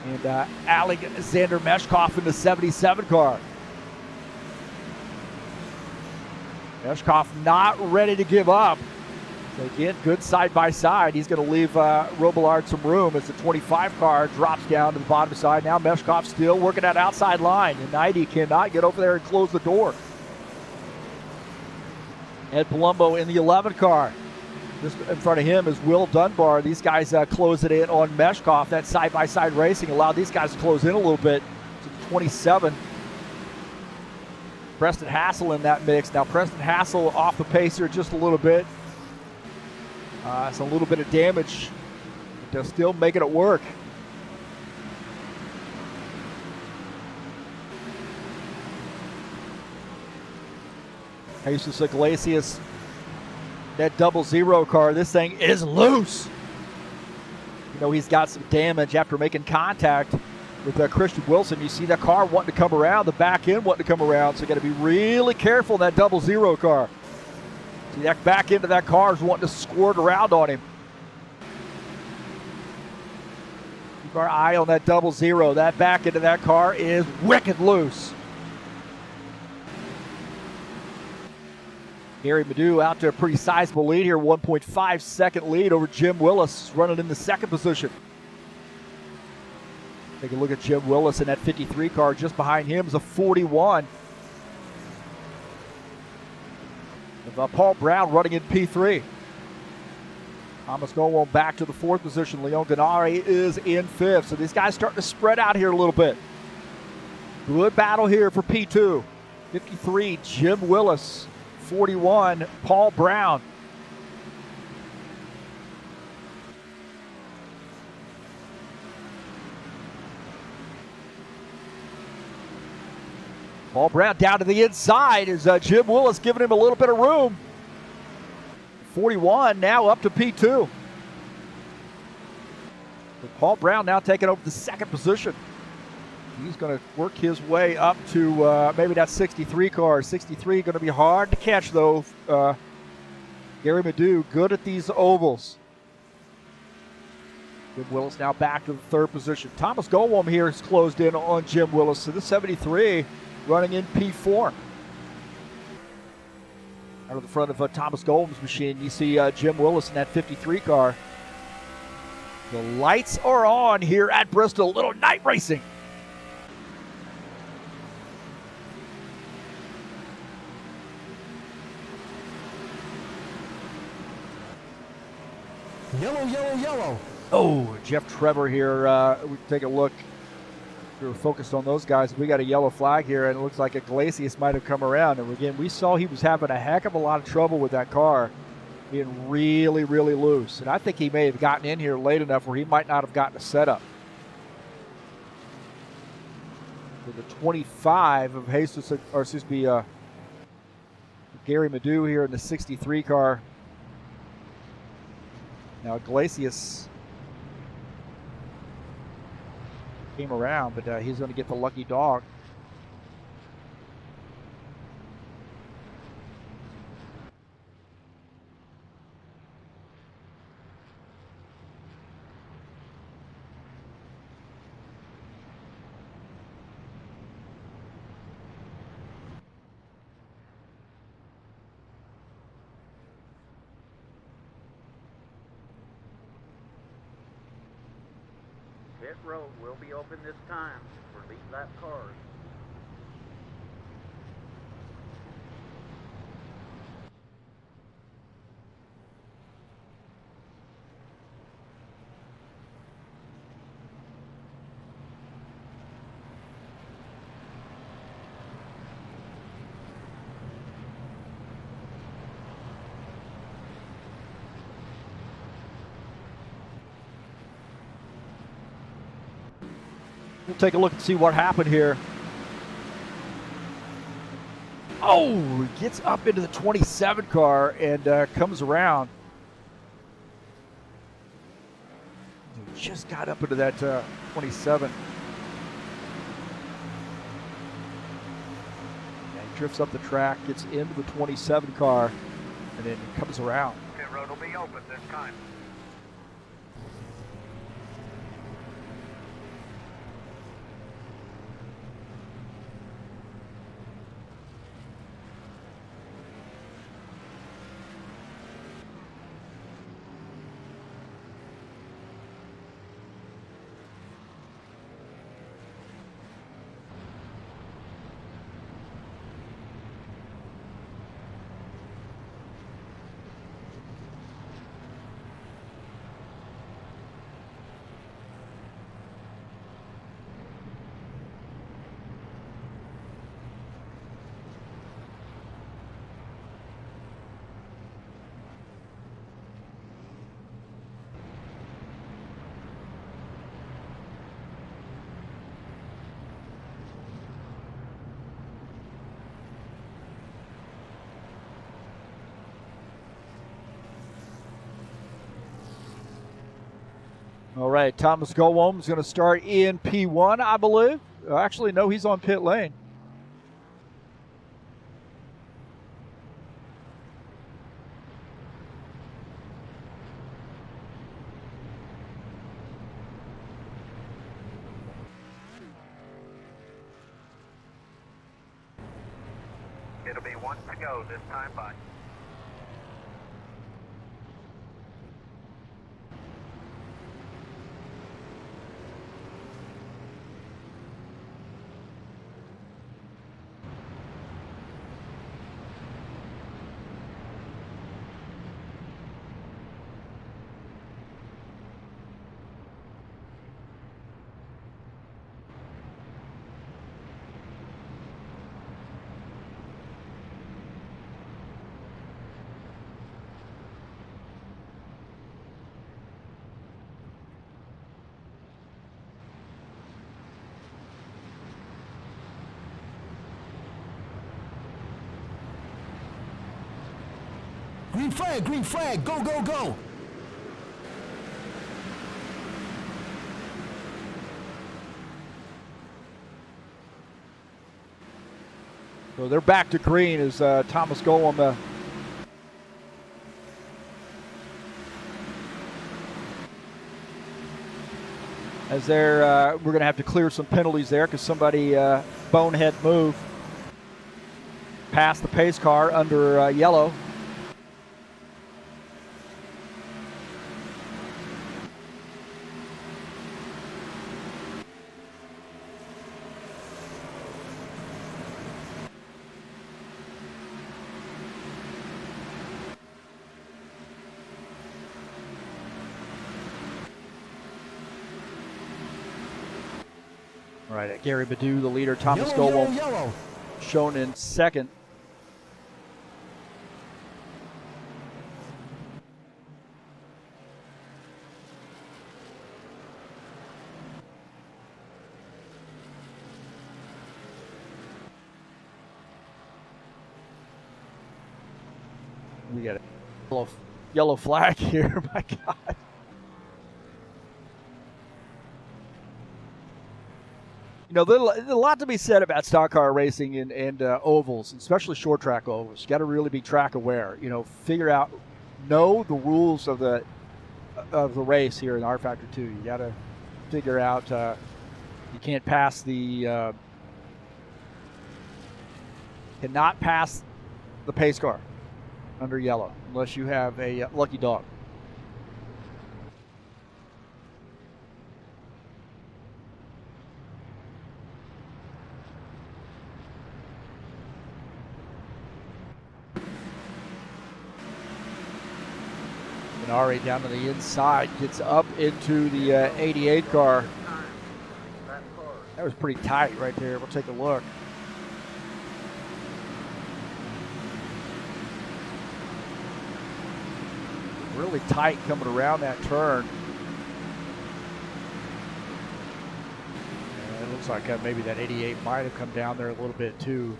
A: and Alexander Meshkov in the 77 car. Meshkov not ready to give up. So again, good side by side. He's going to leave Robillard some room as the 25 car drops down to the bottom side. Now Meshkov still working that outside line. The 90 cannot get over there and close the door. Ed Palumbo in the 11 car. Just in front of him is Will Dunbar. These guys close it in on Meshkov. That side-by-side racing allowed these guys to close in a little bit to 27. Preston Hassel in that mix. Now Preston Hassel off the pace here just a little bit. It's a little bit of damage, but they're still making it work. Jesus Iglesias. That 00 car, this thing is loose. You know, he's got some damage after making contact with Christian Wilson. You see that car wanting to come around, the back end wanting to come around, so you got to be really careful in that 00 car. See, that back end of that car is wanting to squirt around on him. Keep our eye on that 00. That back end of that car is wicked loose. Gary Madu out to a pretty sizable lead here, 1.5 second lead over Jim Willis, running in the 2nd position. Take a look at Jim Willis in that 53 car. Just behind him is a 41. Paul Brown running in P3. Thomas going back to the 4th position. Leon Ganari is in 5th. So these guys starting to spread out here a little bit. Good battle here for P2. 53, Jim Willis. 41, Paul Brown. Paul Brown down to the inside is Jim Willis giving him a little bit of room. 41 now up to P2. But Paul Brown now taking over the 2nd position. He's going to work his way up to maybe that 63 car. 63 going to be hard to catch, though. Gary Madu, good at these ovals. Jim Willis now back to the 3rd position. Thomas Golwam here is closed in on Jim Willis. So the 73 running in P4. out of the front of Thomas Golden's machine, you see Jim Willis in that 53 car. The lights are on here at Bristol. Little night racing.
E: Yellow, yellow, yellow.
A: Oh, Jeff Trevor here. We take a look. We were focused on those guys. We got a yellow flag here, and it looks like Iglesias might have come around. And again, we saw he was having a heck of a lot of trouble with that car, being really, really loose. And I think he may have gotten in here late enough where he might not have gotten a setup. With the 25 of Jesus, or excuse me, Gary Madu here in the 63 car. Now Iglesias came around, but he's going to get the lucky dog.
G: Pit road will be open this time. Release lap cars.
A: We'll take a look and see what happened here. Oh, he gets up into the 27 car and comes around. He just got up into that 27. Yeah, he drifts up the track, gets into the 27 car, and then comes around.
F: Pit road will be open this time.
A: All right, Thomas Golwom is going to start in P1, I believe. Actually, no, he's on pit lane.
F: It'll be one to go this time by.
E: Green flag, go, go, go.
A: So they're back to green as Thomas Golwom as we're going to have to clear some penalties there because somebody bonehead move. pass the pace car under yellow. All right, Gary Badu, the leader. Thomas Goldwolf
E: Yellow.
A: shown in second. We got a yellow flag here. My God. You know, there's a lot to be said about stock car racing and ovals, especially short track ovals. You got to really be track aware. You know, know the rules of the race here in rFactor 2. You got to figure out you can't pass the cannot pass the pace car under yellow unless you have a lucky dog. Ari down to the inside, gets up into the 88 car. That was pretty tight right there. We'll take a look. Really tight coming around that turn. And it looks like maybe that 88 might have come down there a little bit too.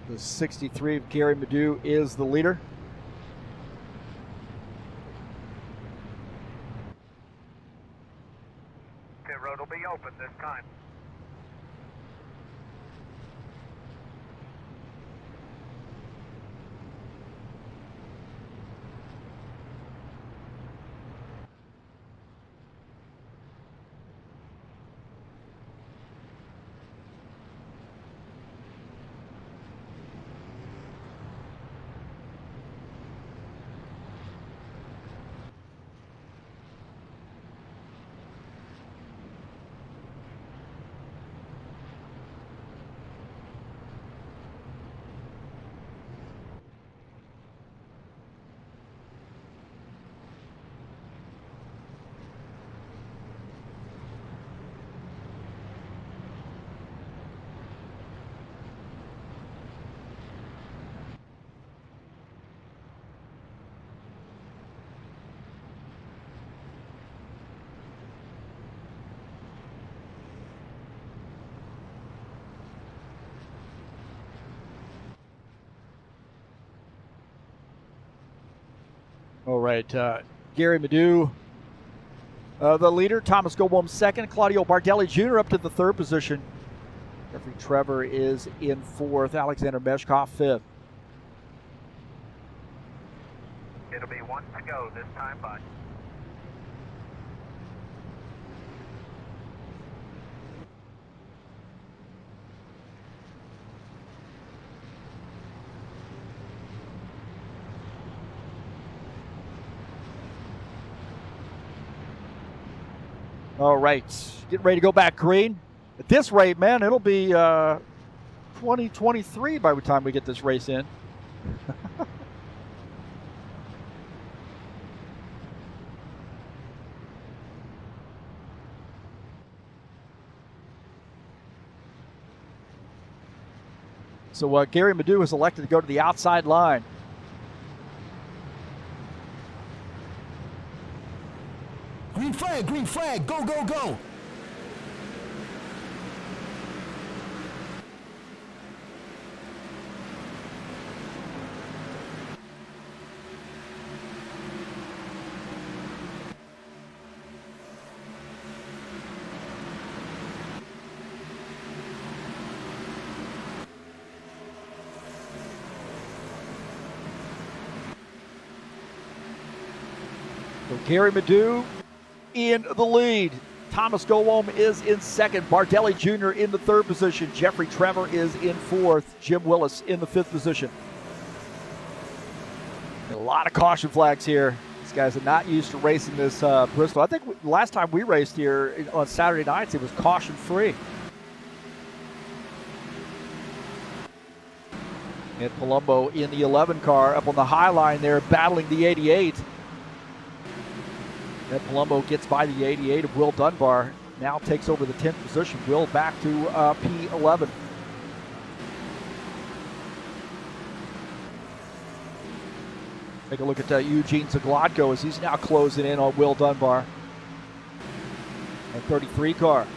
A: The 63 of Gary Badu is the leader.
F: Pit road will be open this time.
A: All right, Gary Badu, the leader. Thomas Goldwolf second. Claudio Bardelli Jr. up to the third position. Jeffrey Trevor is in fourth. Alexander Meshkov fifth.
F: It'll be one to go this time, bud.
A: All right, getting ready to go back green. At this rate, man, it'll be 2023 by the time we get this race in. So Gary Badu has elected to go to the outside line.
E: Green flag, go, go, go.
A: So Gary Madu in the lead. Thomas Gowom is in second. Bardelli Jr. in the third position. Jeffrey Trevor is in fourth. Jim Willis in the fifth position. A lot of caution flags here. These guys are not used to racing this Bristol. I think last time we raced here on Saturday nights, it was caution free. And Palumbo in the 11 car up on the high line there, battling the 88. Ed Palumbo gets by the 88 of Will Dunbar. Now takes over the 10th position. Will back to P11. Take a look at Eugene Zaglotko as he's now closing in on Will Dunbar. And 33 car.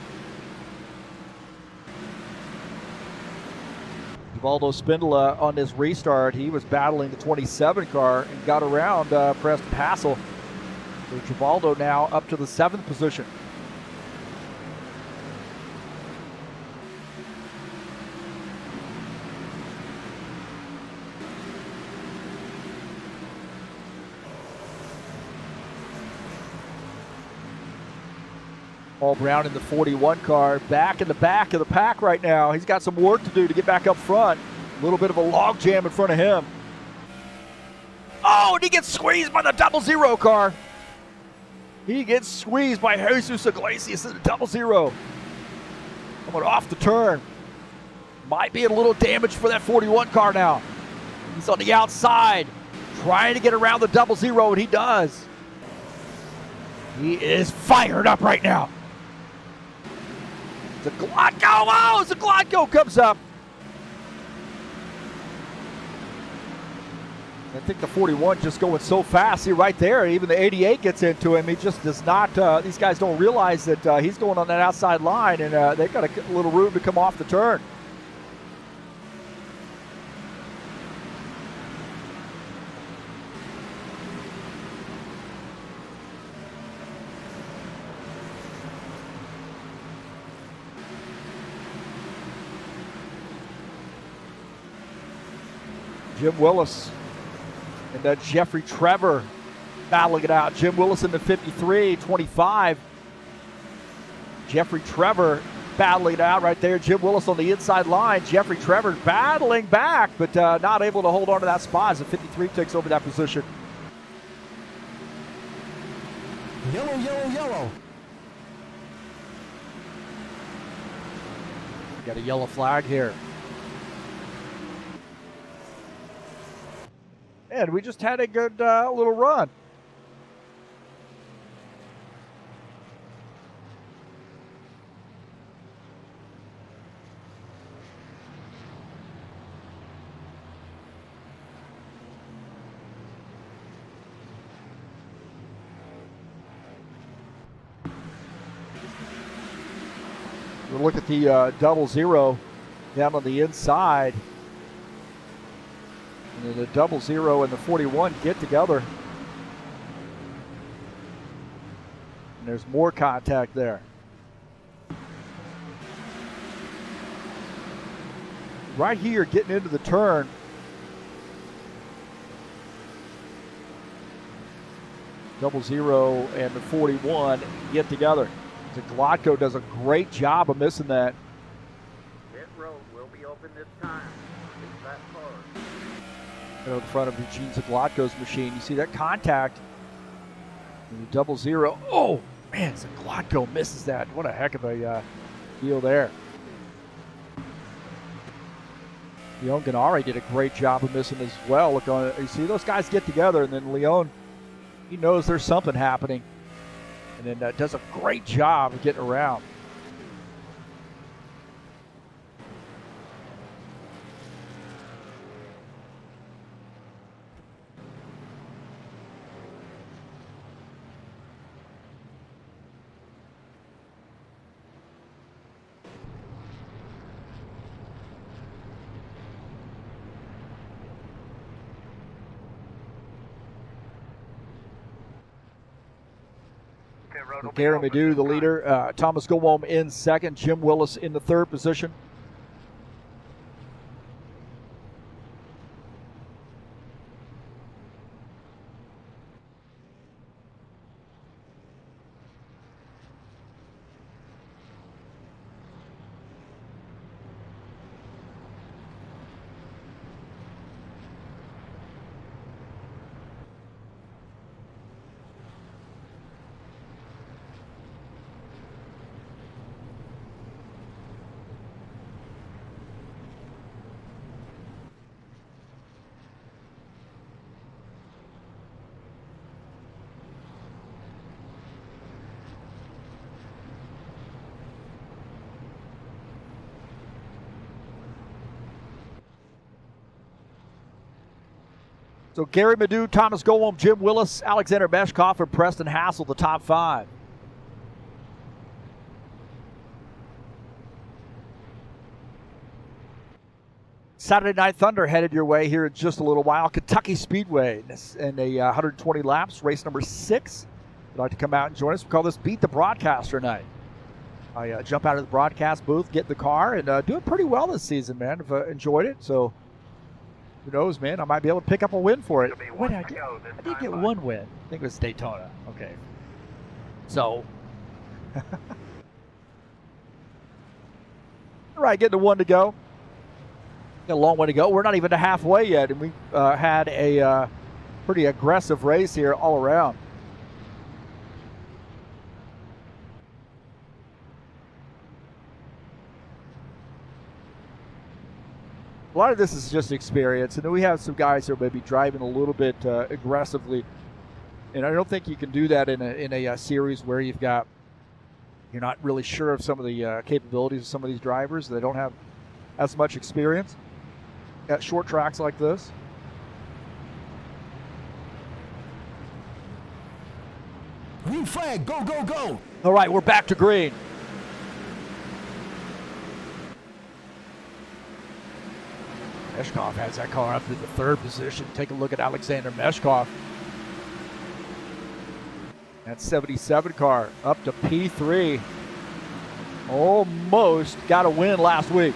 A: Givaldo Spindola on his restart. He was battling the 27 car and got around Preston Hassel. So Givaldo now up to the 7th position. Paul Brown in the 41 car, back in the back of the pack right now. He's got some work to do to get back up front. A little bit of a log jam in front of him. Oh, and he gets squeezed by the 00 car. He gets squeezed by Jesus Iglesias in the 00. Coming off the turn. Might be a little damage for that 41 car now. He's on the outside, trying to get around the 00, and he does. He is fired up right now. Zaglotko, oh, Zaglotko comes up. I think the 41 just going so fast. See right there, even the 88 gets into him. He just does not, these guys don't realize that he's going on that outside line, and they've got a little room to come off the turn. Jim Willis and Jeffrey Trevor battling it out. Jim Willis in the 53, 25. Jeffrey Trevor battling it out right there. Jim Willis on the inside line. Jeffrey Trevor battling back, but not able to hold on to that spot as the 53 takes over that position.
E: Yellow, yellow, yellow.
A: Got a yellow flag here. And we just had a good little run. We'll look at the 00 down on the inside. And the 00 and the 41 get together. And there's more contact there. Right here, getting into the turn. .00 and the 41 get together. Zaglotko does a great job of missing that.
G: Pit road will be open this time. Leave that car.
A: In front of Eugene Zaglotko's machine. You see that contact. And the 00. Oh, man, Zaglotko misses that. What a heck of a deal there. Leon Ganari did a great job of missing as well. Look on it. You see those guys get together, and then Leon, he knows there's something happening. And then does a great job of getting around. Gary Madu, the leader. Thomas Gowom in second. Jim Willis in the third position. So Gary Madu, Thomas Golem, Jim Willis, Alexander Meshkoff, and Preston Hassel, the top 5. Saturday Night Thunder headed your way here in just a little while. Kentucky Speedway in a 120 laps, race number 6. If you'd like to come out and join us, we call this Beat the Broadcaster Night. I jump out of the broadcast booth, get in the car, and doing pretty well this season, man. I've enjoyed it, so who knows, man? I might be able to pick up a win for it. Wait, I did get one win. I think it was Daytona. Okay. So, all right, getting to 1 to go. Got a long way to go. We're not even halfway yet, and we had a pretty aggressive race here all around. A lot of this is just experience, and then we have some guys who are maybe driving a little bit aggressively, and I don't think you can do that in a series where you're not really sure of some of the capabilities of some of these drivers. They don't have as much experience at short tracks like this.
E: Green flag, go, go, go.
A: All right, we're back to green. Meshkoff has that car up in the 3rd position. Take a look at Alexander Meshkoff. That 77 car up to P3. Almost got a win last week.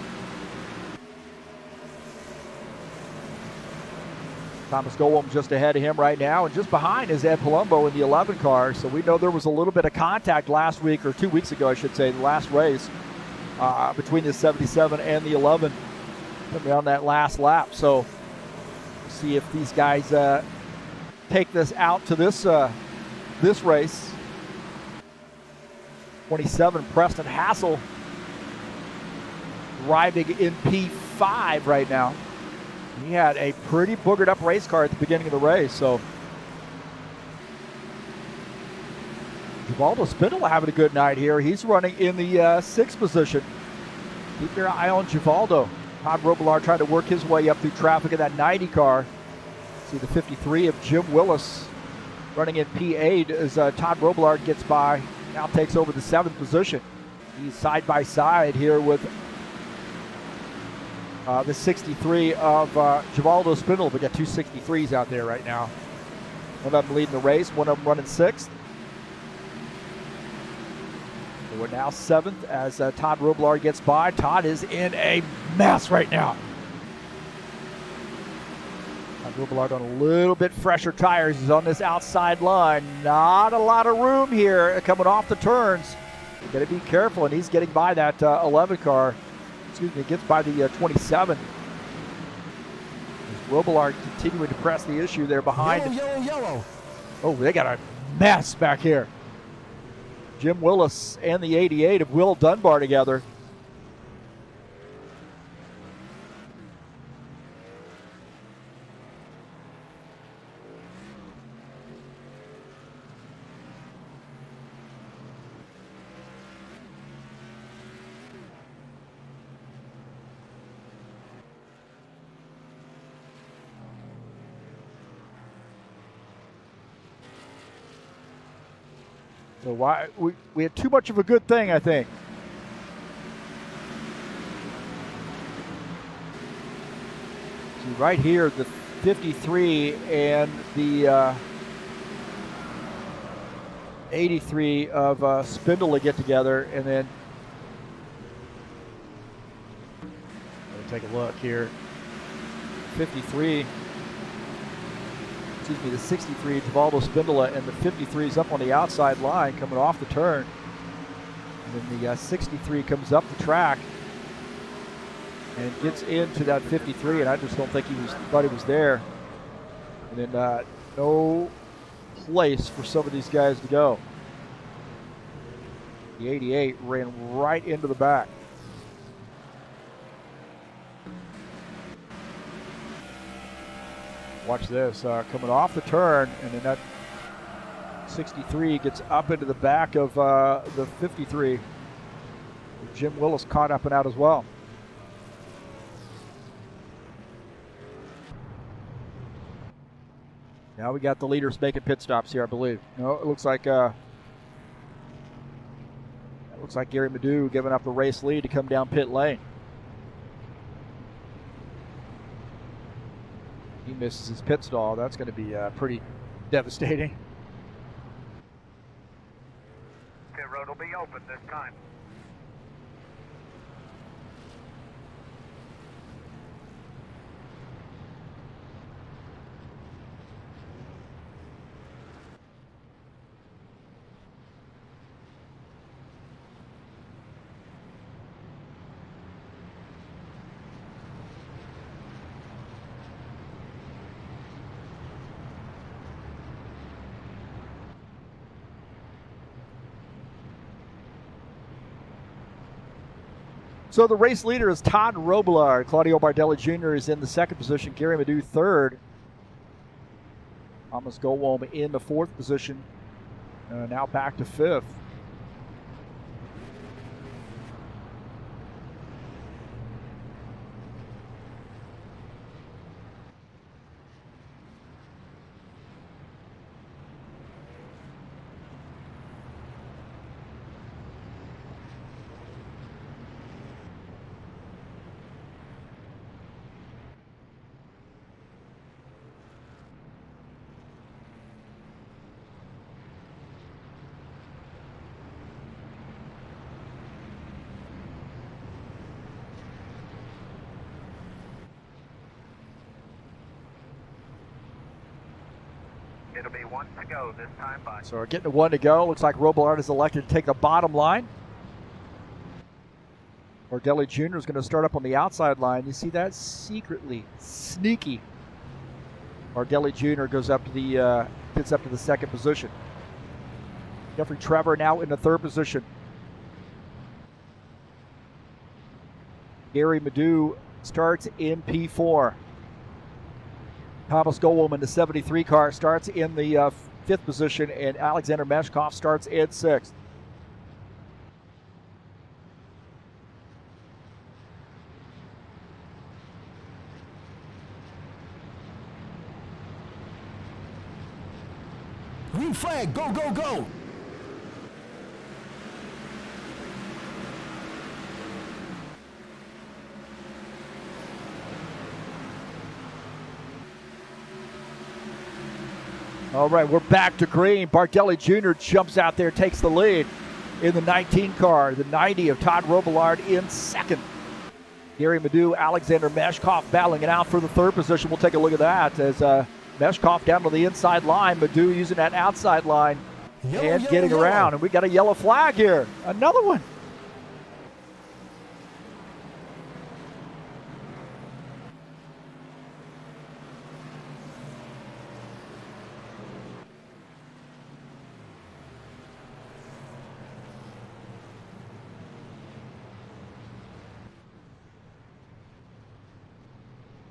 A: Thomas Golem just ahead of him right now, and just behind is Ed Palumbo in the 11 car. So we know there was a little bit of contact last week, or 2 weeks ago, I should say, the last race between the 77 and the 11 coming on that last lap. So we'll see if these guys take this out to this race. 27, Preston Hassel driving in P5 right now. He had a pretty boogered up race car at the beginning of the race, so Givaldo Spindle having a good night here. He's running in the 6th position. Keep your eye on Givaldo. Todd Robillard trying to work his way up through traffic in that 90 car. See the 53 of Jim Willis running in P8 as Todd Robillard gets by. Now takes over the 7th position. He's side by side here with the 63 of Givaldo Spindle. We got 2 63s out there right now. One of them leading the race, one of them running 6th. We're now 7th as Todd Robillard gets by. Todd is in a mess right now. Todd Robillard on a little bit fresher tires. He's on this outside line. Not a lot of room here coming off the turns. You got to be careful, and he's getting by that 11 car. Excuse me, gets by the 27. Robillard continuing to press the issue there behind.
E: Yellow.
A: Oh, they got a mess back here. Jim Willis and the 88 of Will Dunbar together. So why we had too much of a good thing, I think. See right here, the 53 and the 83 of Spindle to get together, and then take a look here. 53. Excuse me, the 63, Givaldo Spindola, and the 53 is up on the outside line coming off the turn. And then the 63 comes up the track and gets into that 53, and I just don't think thought he was there. And then no place for some of these guys to go. The 88 ran right into the back. Watch this, coming off the turn, and then that 63 gets up into the back of the 53. Jim Willis caught up and out as well. Now we got the leaders making pit stops here, I believe. No, it looks like Gary Madu giving up the race lead to come down pit lane. He misses his pit stall. That's going to be pretty devastating.
F: Pit road will be open this time.
A: So the race leader is Todd Robillard. Claudio Bardelli Jr. is in the second position. Gary Madu third. Thomas Gowolm in the fourth position. Now back to fifth.
F: It'll be 1 to go this time by.
A: So we're getting to 1 to go. Looks like Robillard is elected to take the bottom line. Bardelli Jr. is going to start up on the outside line. You see that? Secretly, sneaky. Bardelli Jr. goes up to the gets up to the second position. Jeffrey Trevor now in the third position. Gary Madu starts in P4. Thomas Gowolm in the 73 car starts in the fifth position, and Alexander Meshkov starts in sixth.
E: Green flag, go, go, go.
A: All right, we're back to green. Bardelli Jr. jumps out there, takes the lead in the 19 car. The 90 of Todd Robillard in second. Gary Madu, Alexander Meshkov battling it out for the third position. We'll take a look at that as Meshkov down to the inside line. Madu using that outside line and getting around. And we got a yellow flag here. Another one.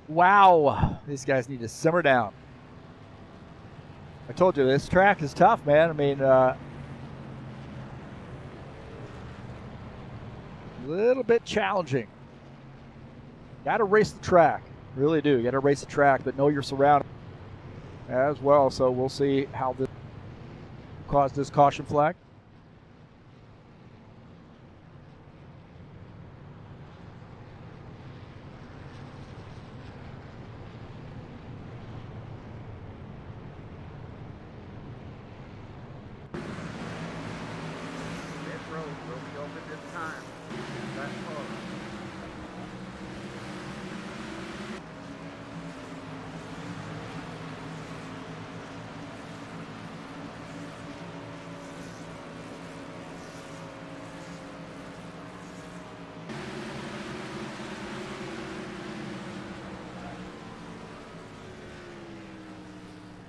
A: Wow, these guys need to simmer down. I told you, this track is tough, man. I mean, a little bit challenging. Got to race the track, really do. Got to race the track, but know your surroundings as well. So we'll see how this caused this caution flag.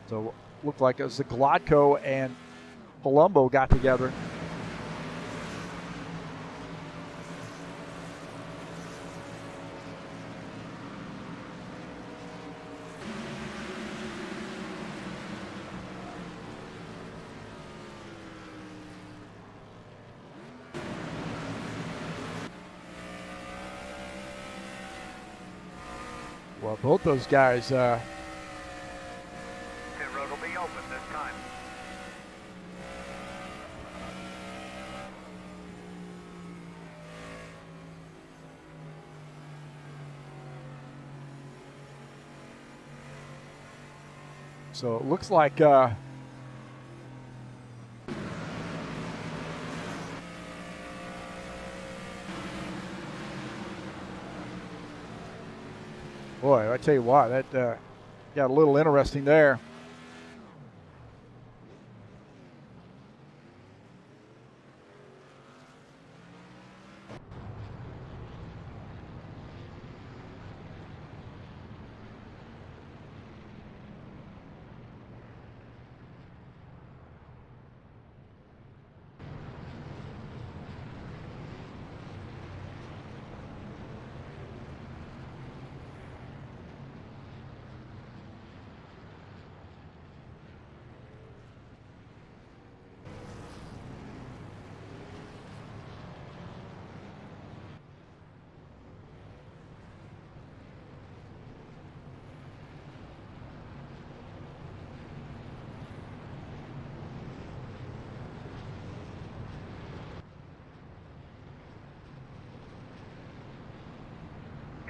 A: So looked like Zaglotko and Palumbo got together. Well, both those guys
F: road will be open this time.
A: So it looks like boy, I tell you what, that got a little interesting there.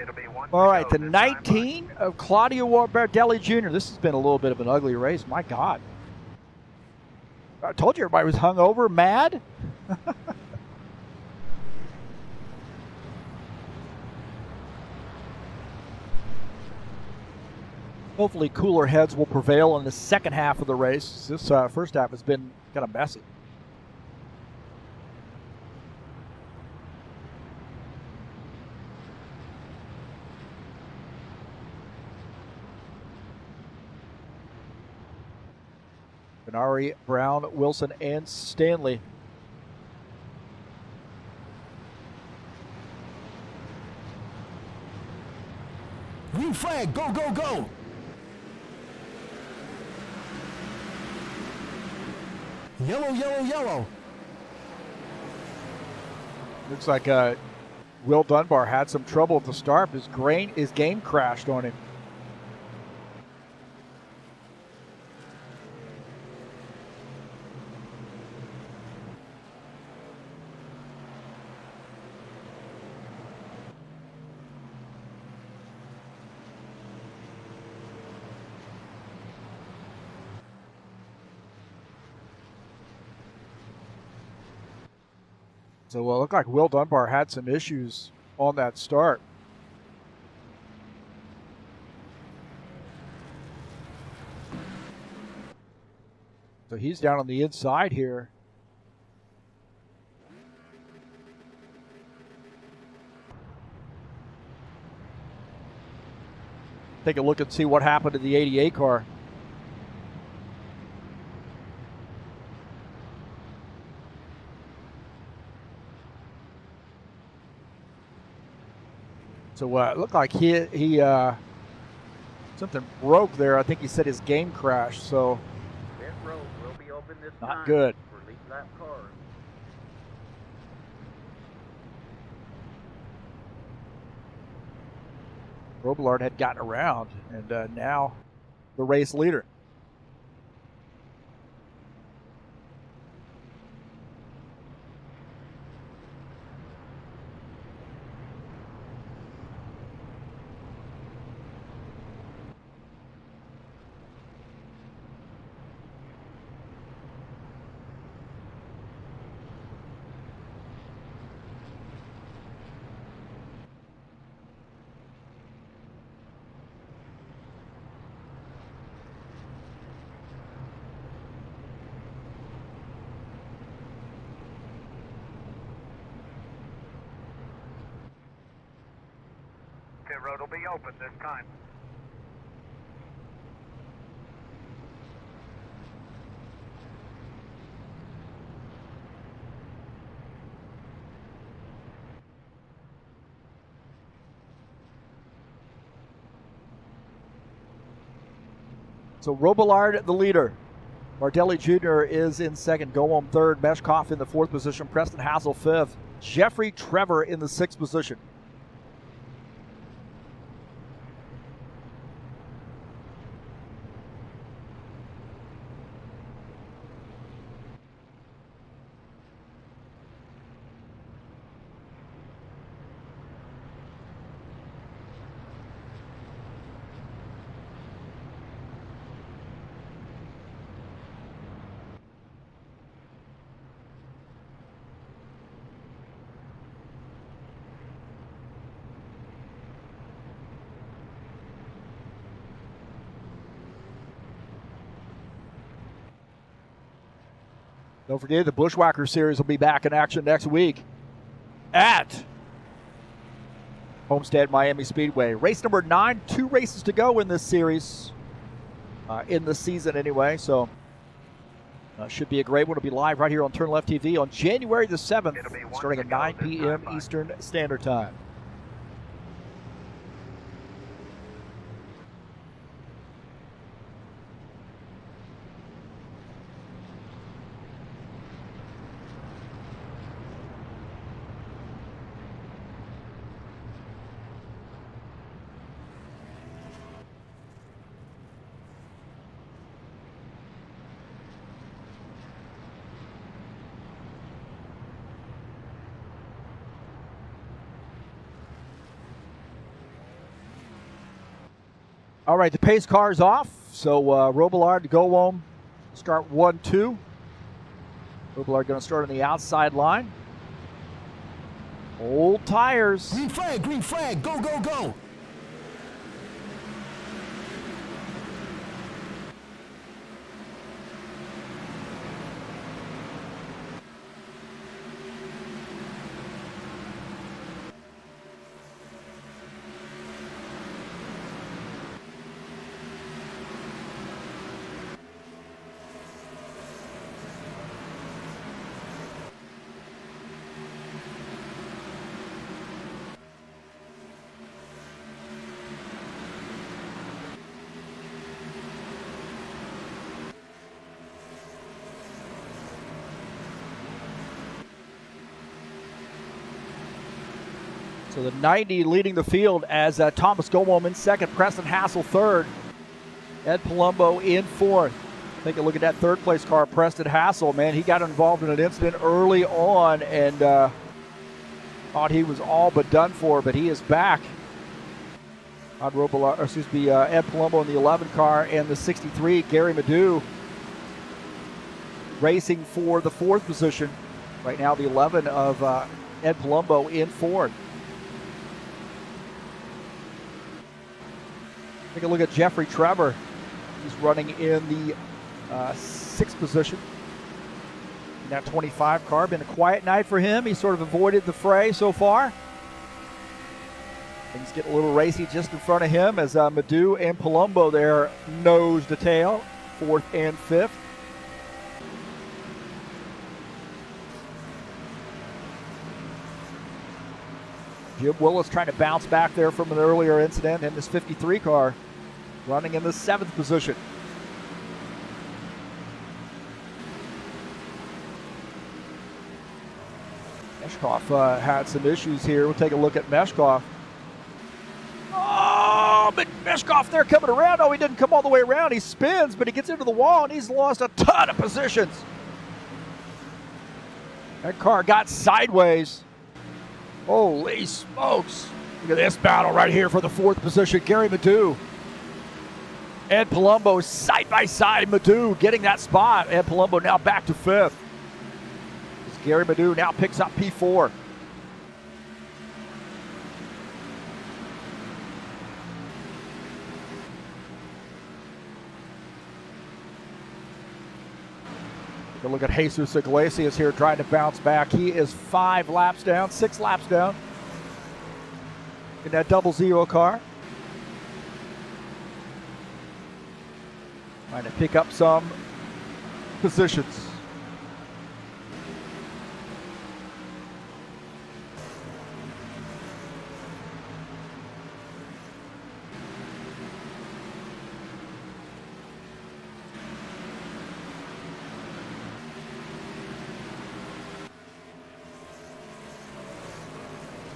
F: It'll be one
A: All
F: to
A: right,
F: go
A: the
F: this time,
A: 19 of Claudio Bardelli Jr. This has been a little bit of an ugly race. My God. I told you everybody was hungover, mad. Hopefully cooler heads will prevail in the second half of the race. This first half has been kind of messy. Benari, Brown, Wilson, and Stanley.
E: Green flag, go, go, go. Yellow, yellow, yellow.
A: Looks like Will Dunbar had some trouble at the start. His game crashed on him. So it looked like Will Dunbar had some issues on that start. So he's down on the inside here. Take a look and see what happened to the 88 car. So it looked like he something broke there. I think he said his game crashed. So
G: Pit road will be open this
A: not
G: time.
A: good.
G: For lead lap cars.
A: Robillard had gotten around, and now the race leader.
F: Pit road will be open this time.
A: So Robillard, the leader. Bardelli Jr. is in second. Golem third. Meshkoff in the fourth position. Preston Hassel fifth. Jeffrey Trevor in the sixth position. Don't forget, the Bushwhacker Series will be back in action next week at Homestead Miami Speedway. Race number 9, 2 races to go in this series, in the season anyway. So should be a great one. It'll be live right here on TurnLeft TV on January the 7th, starting at 9 p.m. Eastern Standard Time. All right, the pace car's off, so Robillard to go home, start 1-2. Robillard going to start on the outside line. Old tires.
E: Green flag, go, go, go.
A: So the 90 leading the field as Thomas Gomholm in second, Preston Hassel third, Ed Palumbo in fourth. Take a look at that third place car, Preston Hassel. Man, he got involved in an incident early on and thought he was all but done for, but he is back. Ed Palumbo in the 11 car, and the 63, Gary Madu, racing for the 4th position. Right now the 11 of Ed Palumbo in 4th. Take a look at Jeffrey Trevor. He's running in the 6th position in that 25 car. Been a quiet night for him. He sort of avoided the fray so far. Things get a little racy just in front of him as Madu and Palumbo there nose to tail, 4th and 5th. Jim Willis trying to bounce back there from an earlier incident in this 53 car, running in the 7th position. Meshkoff had some issues here. We'll take a look at Meshkoff. Oh, but Meshkoff there coming around. Oh, he didn't come all the way around. He spins, but he gets into the wall, and he's lost a ton of positions. That car got sideways. Holy smokes. Look at this battle right here for the 4th position. Gary Madu. Ed Palumbo side by side. Madu getting that spot. Ed Palumbo now back to 5th. As Gary Madu now picks up P4. Take a look at Jesus Iglesias here trying to bounce back. He is 5 laps down, 6 laps down in that 00 car. Trying to pick up some positions.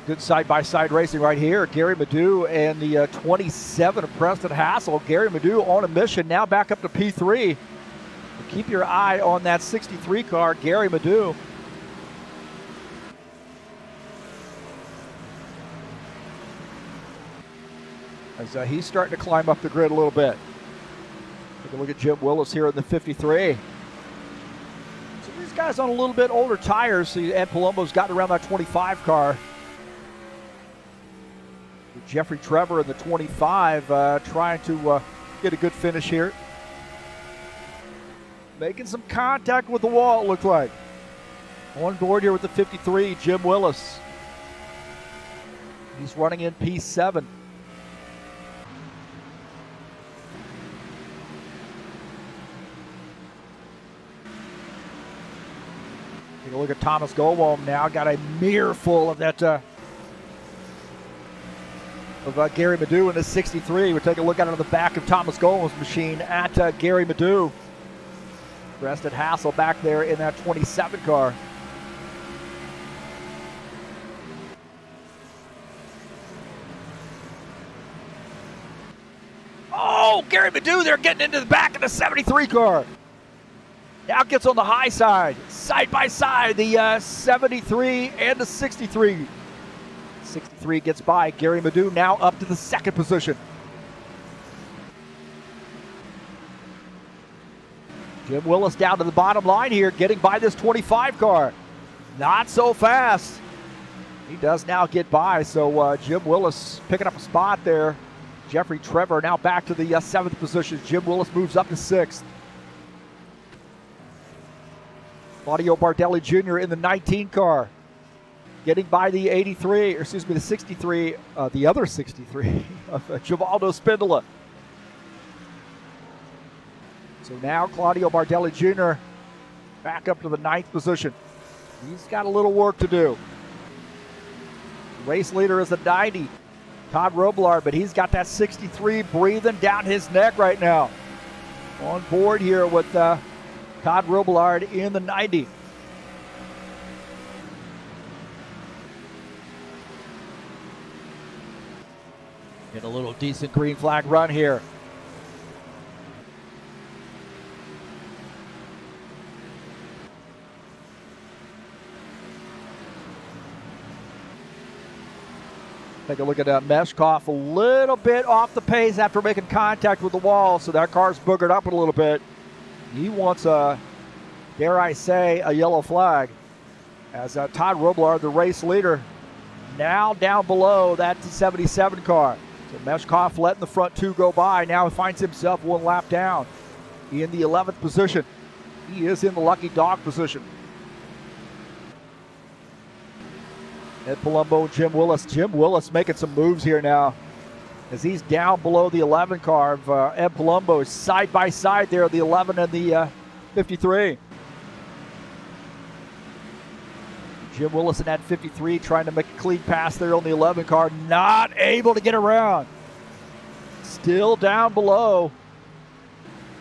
A: Good side-by-side racing right here. Gary Madu and the 27 of Preston Hassel. Gary Madu on a mission, now back up to P3. Keep your eye on that 63 car, Gary Madu. As he's starting to climb up the grid a little bit. Take a look at Jim Willis here in the 53. So these guys on a little bit older tires. See, Ed Palumbo's gotten around that 25 car. Jeffrey Trevor in the 25 trying to get a good finish here. making some contact with the wall, it looked like. On board here with the 53, Jim Willis. He's running in P7. Take a look at Thomas Goldwalm now. Got a mirror full of that Gary Madu in the 63. We'll take a look out of the back of Thomas Goldwalm's machine at Gary Madu. Rested Hassel back there in that 27 car. Oh, Gary Madu, they're getting into the back of the 73 car. Now gets on the high side by side, the 73 and the 63. 63 gets by Gary Madu, now up to the second position. Jim Willis down to the bottom line here, getting by this 25 car. Not so fast. He does now get by, so Jim Willis picking up a spot there. Jeffrey Trevor now back to the 7th position. Jim Willis moves up to 6th. Claudio Bardelli Jr. in the 19 car. Getting by the 83, or excuse me, the 63, the other 63 of Givaldo Spindola. So now Claudio Bardelli Jr. back up to the 9th position. He's got a little work to do. Race leader is the 90, Todd Robillard, but he's got that 63 breathing down his neck right now. On board here with Todd Robillard in the 90. Get a little decent green flag run here. Take a look at Meshkoff, a little bit off the pace after making contact with the wall, so that car's boogered up a little bit. He wants a, dare I say, a yellow flag. As Todd Robillard, the race leader, now down below that 77 car. So Meshkoff letting the front two go by. Now he finds himself one lap down in the 11th position. He is in the lucky dog position. Ed Palumbo and Jim Willis. Jim Willis making some moves here now as he's down below the 11 car of Ed Palumbo. Side by side there, the 11 and the 53. Jim Willis in that 53 trying to make a clean pass there on the 11 car. Not able to get around. Still down below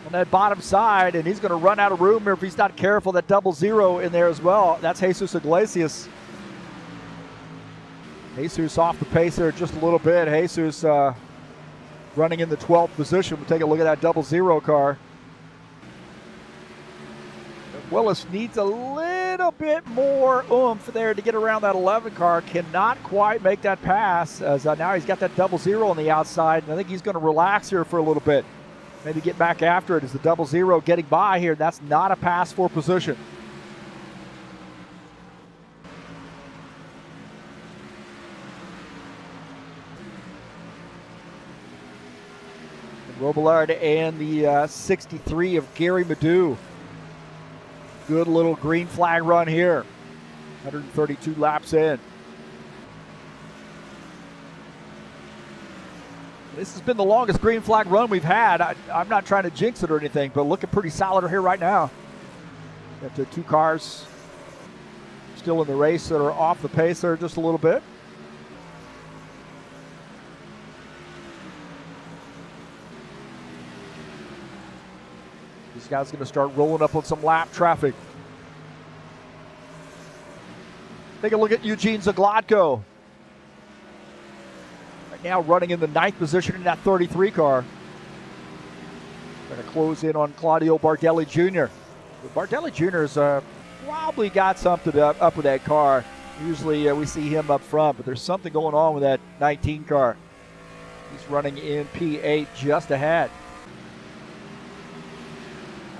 A: on that bottom side, and he's going to run out of room here if he's not careful. That 00 in there as well. That's Jesus Iglesias. Jesus off the pace there just a little bit. Jesus running in the 12th position. We'll take a look at that 00 car. Willis needs a little bit more oomph there to get around that 11 car. Cannot quite make that pass as now he's got that 00 on the outside, and I think he's going to relax here for a little bit. Maybe get back after it as the 00 getting by here. That's not a pass for position. Robillard and the 63 of Gary Madu. Good little green flag run here. 132 laps in. This has been the longest green flag run we've had. I'm not trying to jinx it or anything, but looking pretty solid here right now. Got the two cars still in the race that are off the pace there just a little bit. This guy's going to start rolling up on some lap traffic. Take a look at Eugene Zaglotko. Right now running in the 9th position in that 33 car. Going to close in on Claudio Bardelli Jr. But Bardelli Jr. has probably got something up with that car. Usually we see him up front, but there's something going on with that 19 car. He's running in P8 just ahead.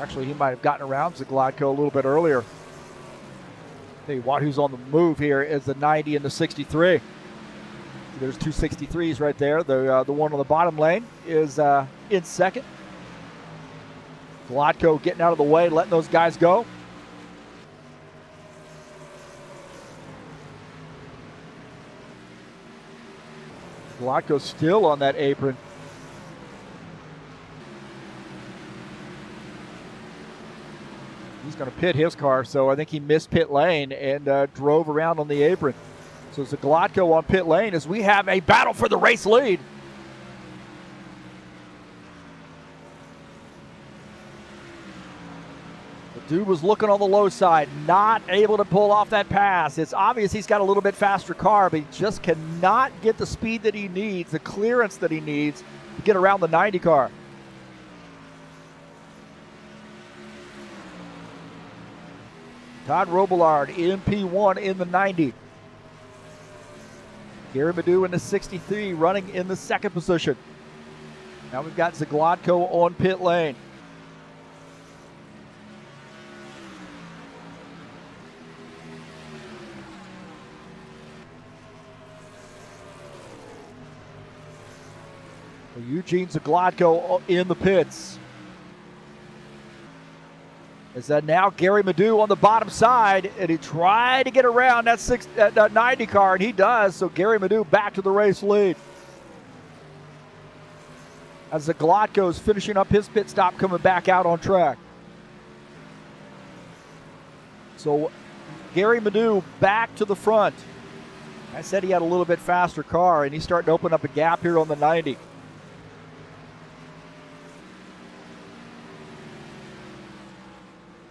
A: Actually, he might have gotten around Zaglotko a little bit earlier. Tell you what, who's on the move here is the 90 and the 63. There's two 63s right there. The one on the bottom lane is in second. Zaglotko getting out of the way, letting those guys go. Zaglotko still on that apron. He's going to pit his car, so I think he missed pit lane and drove around on the apron. So Zaglotko on pit lane as we have a battle for the race lead. The dude was looking on the low side, not able to pull off that pass. It's obvious he's got a little bit faster car, but he just cannot get the speed that he needs, the clearance that he needs to get around the 90 car. Todd Robillard in P1 in the 90. Gary Madu in the 63 running in the second position. Now we've got Zaglotko on pit lane. Eugene Zaglotko in the pits. Is that now Gary Madu on the bottom side, and he tried to get around that 90 car, and he does. So Gary Madu back to the race lead. As Zaglotko is finishing up his pit stop, coming back out on track. So Gary Madu back to the front. I said he had a little bit faster car, and he's starting to open up a gap here on the 90.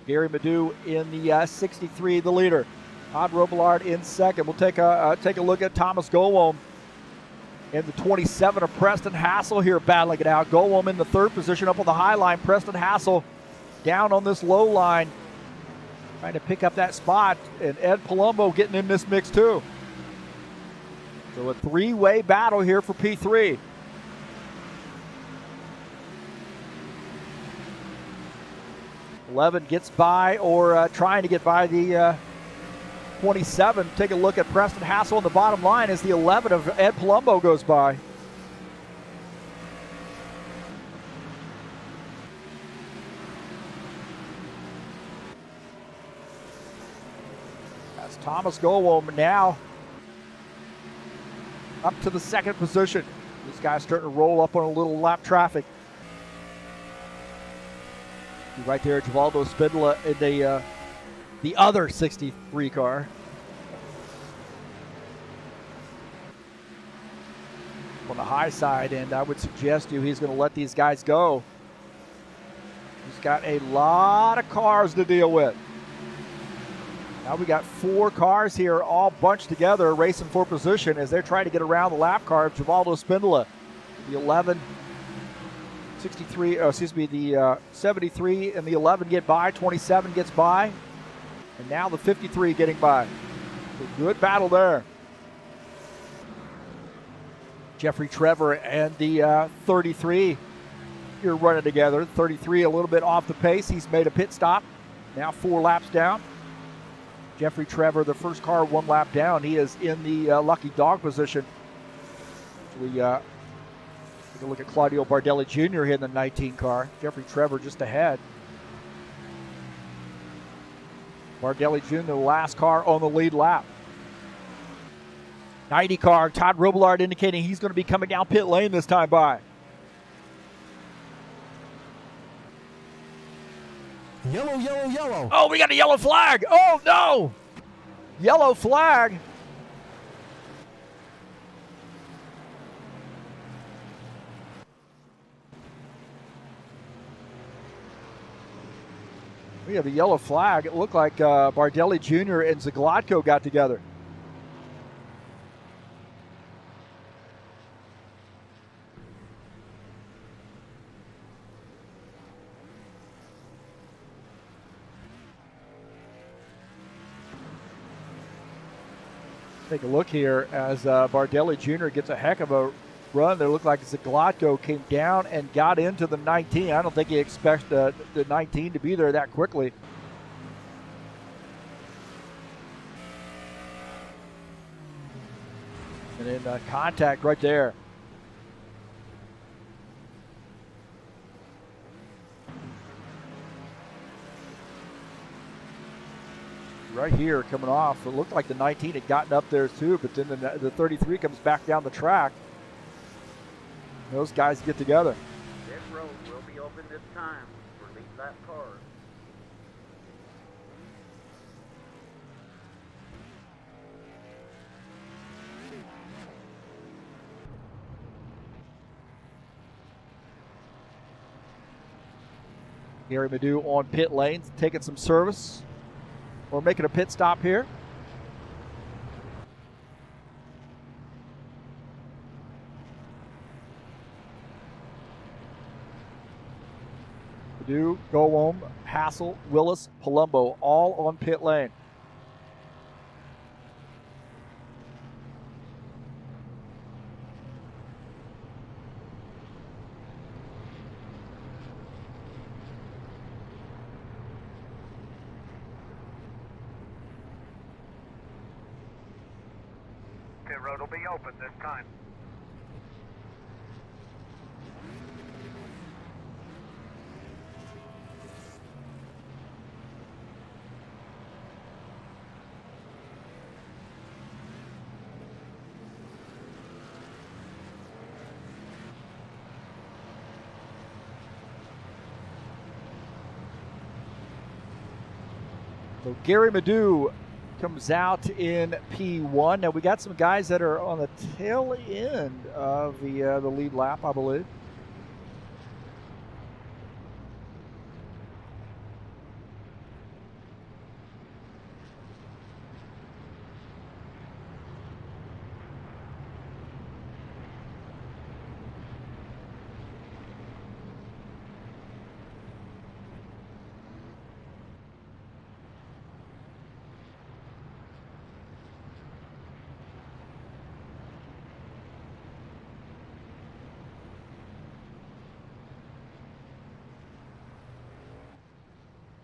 A: Gary Madu in the 63, the leader. Todd Robillard in second. We'll take a look at Thomas Golwom in the 27 of Preston Hassel here battling it out. Golwom in the third position up on the high line. Preston Hassel down on this low line, trying to pick up that spot. And Ed Palumbo getting in this mix too. So a three-way battle here for P3. Eleven gets by, or trying to get by the 27. Take a look at Preston Hassel on the bottom line as the 11 of Ed Palumbo goes by. That's Thomas Golwom now up to the second position. These guys starting to roll up on a little lap traffic. Right there, Givaldo Spindler in the other 63 car. On the high side, and I would suggest to you he's going to let these guys go. He's got a lot of cars to deal with. Now we got 4 cars here all bunched together, racing for position as they're trying to get around the lap car of Givaldo Spindler. The 11, 63, the 73 and the 11 get by, 27 gets by, and now the 53 getting by. So good battle there. Jeffrey Trevor and the 33 here running together. 33 a little bit off the pace. He's made a pit stop. Now 4 laps down. Jeffrey Trevor, the first car 1 lap down. He is in the lucky dog position. We take a look at Claudio Bardelli Jr. here in the 19 car. Jeffrey Trevor just ahead. Bardelli Jr., the last car on the lead lap. 90 car, Todd Robillard indicating he's going to be coming down pit lane this time by.
E: Yellow, yellow, yellow.
A: Oh, we got a yellow flag. Oh, no. Yellow flag. We have a yellow flag. It looked like Bardelli Jr. and Zaglotko got together. Take a look here as Bardelli Jr. gets a heck of a run. There looked like Zaglotko came down and got into the 19. I don't think he expects the 19 to be there that quickly. And then contact right there. right here coming off. It looked like the 19 had gotten up there too, but then the 33 comes back down the track. Those guys get together.
G: Pit road will be open this time for lead lap cars.
A: Gary Madu on pit lanes, taking some service or making a pit stop here. Madu, Gowom, Hassel, Willis, Palumbo, all on pit lane.
F: Pit road will be open this time.
A: So Gary Madu comes out in P1. Now we got some guys that are on the tail end of the lead lap, I believe.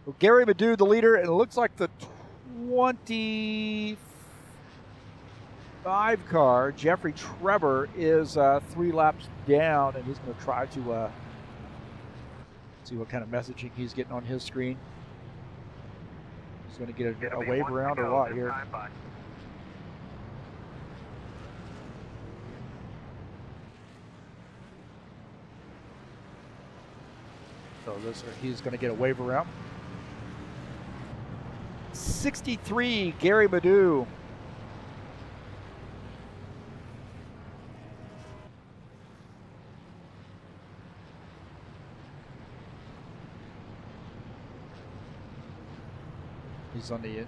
A: Well, Gary Madu, the leader, and it looks like the 25 car, Jeffrey Trevor, is 3 laps down, and he's going to try to see what kind of messaging he's getting on his screen. He's going to get a wave around or what here. So he's going to get a wave around. 63, Gary Madu. He's on the end.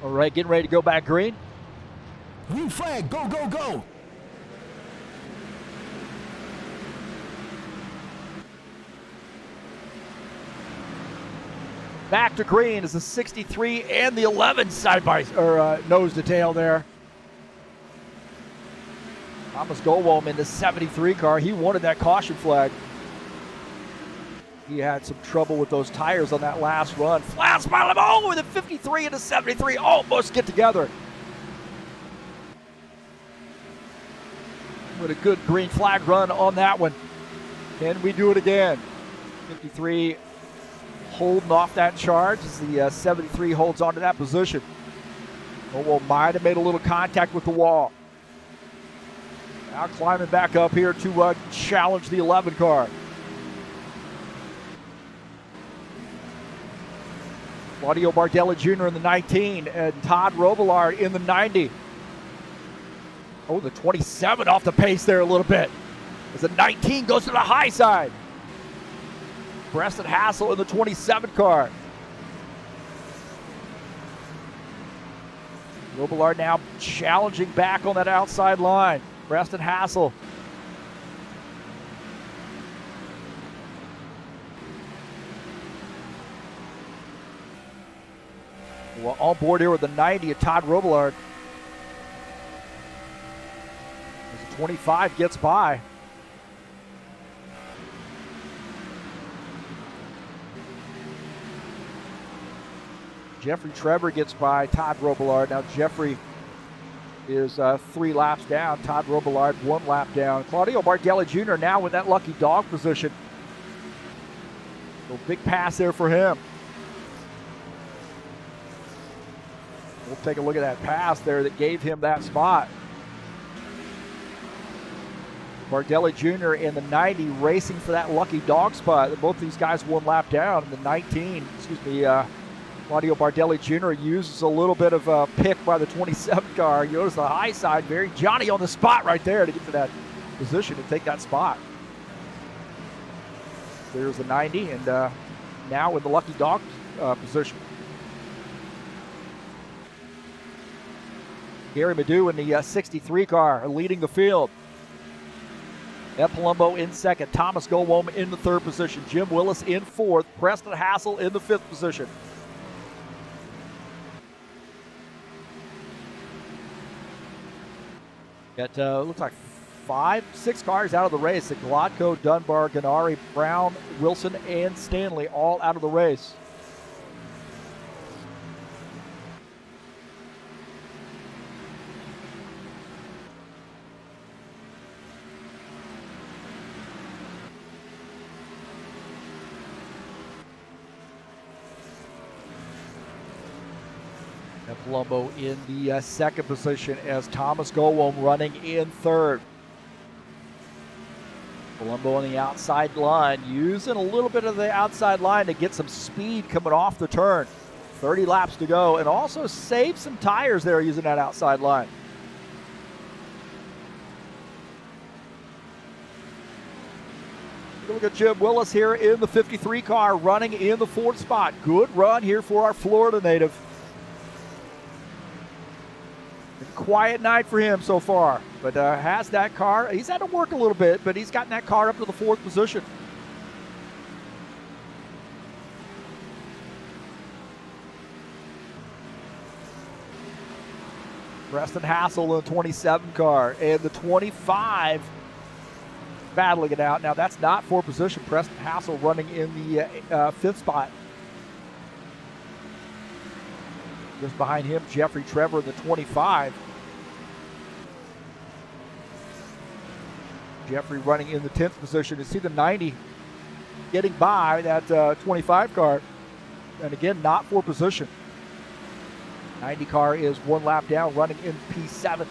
A: All right, getting ready to go back green.
E: Green flag, go, go, go.
A: Back to green is the 63 and the 11 side by nose to tail there. Thomas Gowom in the 73 car. He wanted that caution flag. He had some trouble with those tires on that last run. Flash by him. Oh, the 53 and the 73 almost get together. With a good green flag run on that one. Can we do it again? 53 holding off that charge as the 73 holds onto that position. Gowom might have made a little contact with the wall. Now climbing back up here to challenge the 11 car. Claudio Bardella Jr. in the 19 and Todd Robillard in the 90. Oh, the 27 off the pace there a little bit as the 19 goes to the high side. Preston Hassel in the 27 car. Robillard now challenging back on that outside line. Preston Hassel. Well, on board here with the 90 of Todd Robillard. As the 25 gets by. Jeffrey Trevor gets by Todd Robillard. Now Jeffrey is 3 laps down. Todd Robillard 1 lap down. Claudio Bardelli Jr. now in that lucky dog position. So big pass there for him. We'll take a look at that pass there that gave him that spot. Bardelli Jr. in the 90 racing for that lucky dog spot. Both these guys 1 lap down. In the 19, Claudio Bardelli Jr. uses a little bit of a pick by the 27 car. He goes to the high side. Very Johnny on the spot right there to get to that position and take that spot. There's the 90, and now in the lucky dog position. Gary Madu in the 63 car leading the field. Ed Palumbo in second. Thomas Gowom in the 3rd position. Jim Willis in 4th. Preston Hassel in the 5th position. Got looks like 6 cars out of the race. Zaglotko, Dunbar, Ganari, Brown, Wilson, and Stanley all out of the race. Palumbo in the 2nd position as Thomas Gowom running in 3rd. Palumbo on the outside line, using a little bit of the outside line to get some speed coming off the turn. 30 laps to go, and also save some tires there using that outside line. Look at Jim Willis here in the 53 car running in the 4th spot. Good run here for our Florida native. Quiet night for him so far, but has that car. He's had to work a little bit, but he's gotten that car up to the 4th position. Preston Hassel in the 27 car, and the 25 battling it out. Now that's not 4th position. Preston Hassel running in the 5th spot. Just behind him, Jeffrey Trevor in the 25. Jeffrey running in the 10th position. You see the 90 getting by that 25 car. And again, not 4th position. 90 car is 1 lap down, running in P7.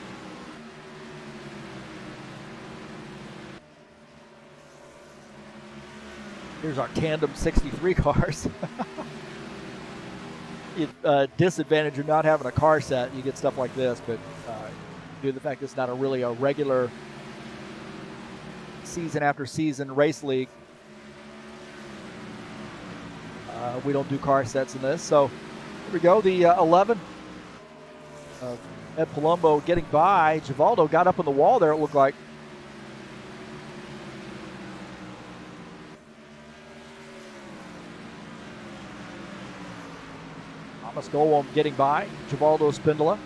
A: Here's our tandem 63 cars. Disadvantage of not having a car set. You get stuff like this, but due to the fact it's not really a regular season after season race league, we don't do car sets in this. So here we go, the 11. Ed Palumbo getting by. Givaldo got up on the wall there, it looked like. Thomas Gowom getting by. Givaldo Spindola.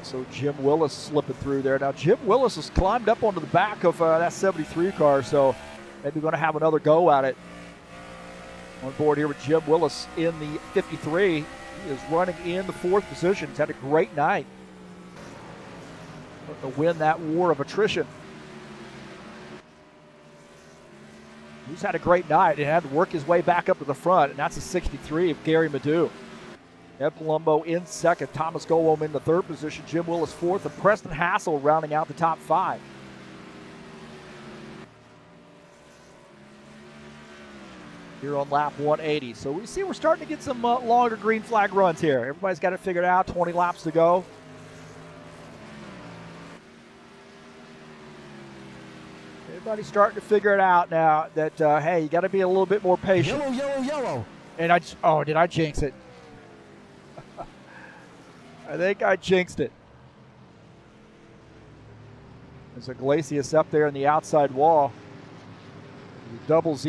A: So Jim Willis slipping through there. Now Jim Willis has climbed up onto the back of that 73 car, so maybe going to have another go at it. On board here with Jim Willis in the 53. He is running in the 4th position. He's had a great night. Looking to win that war of attrition. He's had a great night and had to work his way back up to the front, and that's a 63 of Gary Madu. Ed Palumbo in 2nd, Thomas Gowom in the 3rd position, Jim Willis 4th, and Preston Hassel rounding out the top 5. Here on lap 180. So we see we're starting to get some longer green flag runs here. Everybody's got it figured out, 20 laps to go. Everybody's starting to figure it out now that, hey, you got to be a little bit more patient.
E: Yellow, yellow, yellow.
A: And did I jinx it? I think I jinxed it. There's Iglesias up there in the outside wall. The 00 is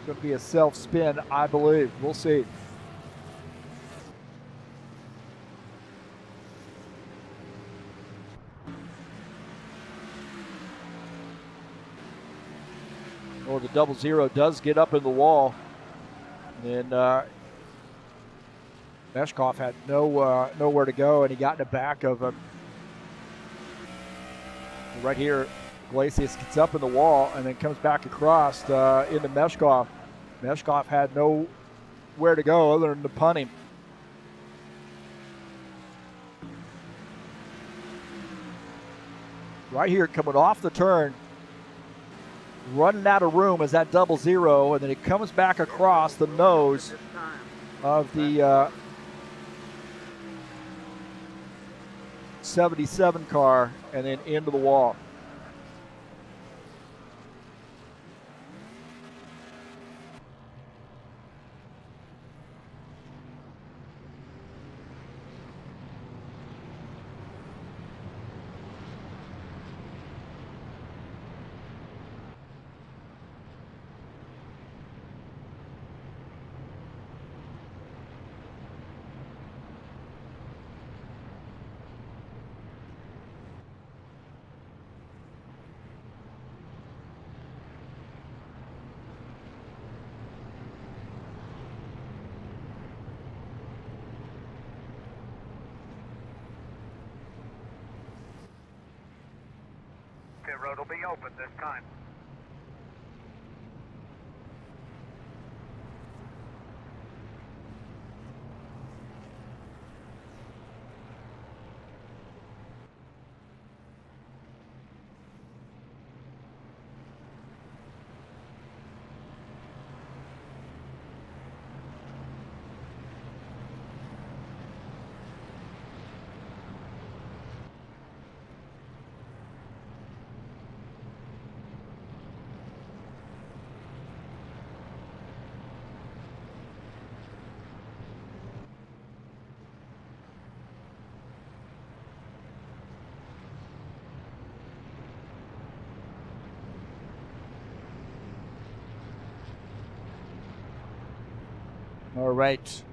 A: going to be a self-spin, I believe. We'll see. Or the 00 does get up in the wall. And then Meshkov had nowhere to go, and he got in the back of him. Right here, Iglesias gets up in the wall and then comes back across into Meshkov. Meshkov had nowhere to go other than to punt him. Right here, coming off the turn, running out of room is that 00, and then it comes back across the nose of the 77 car and then into the wall.
F: Pit road will be open this time.
A: All right.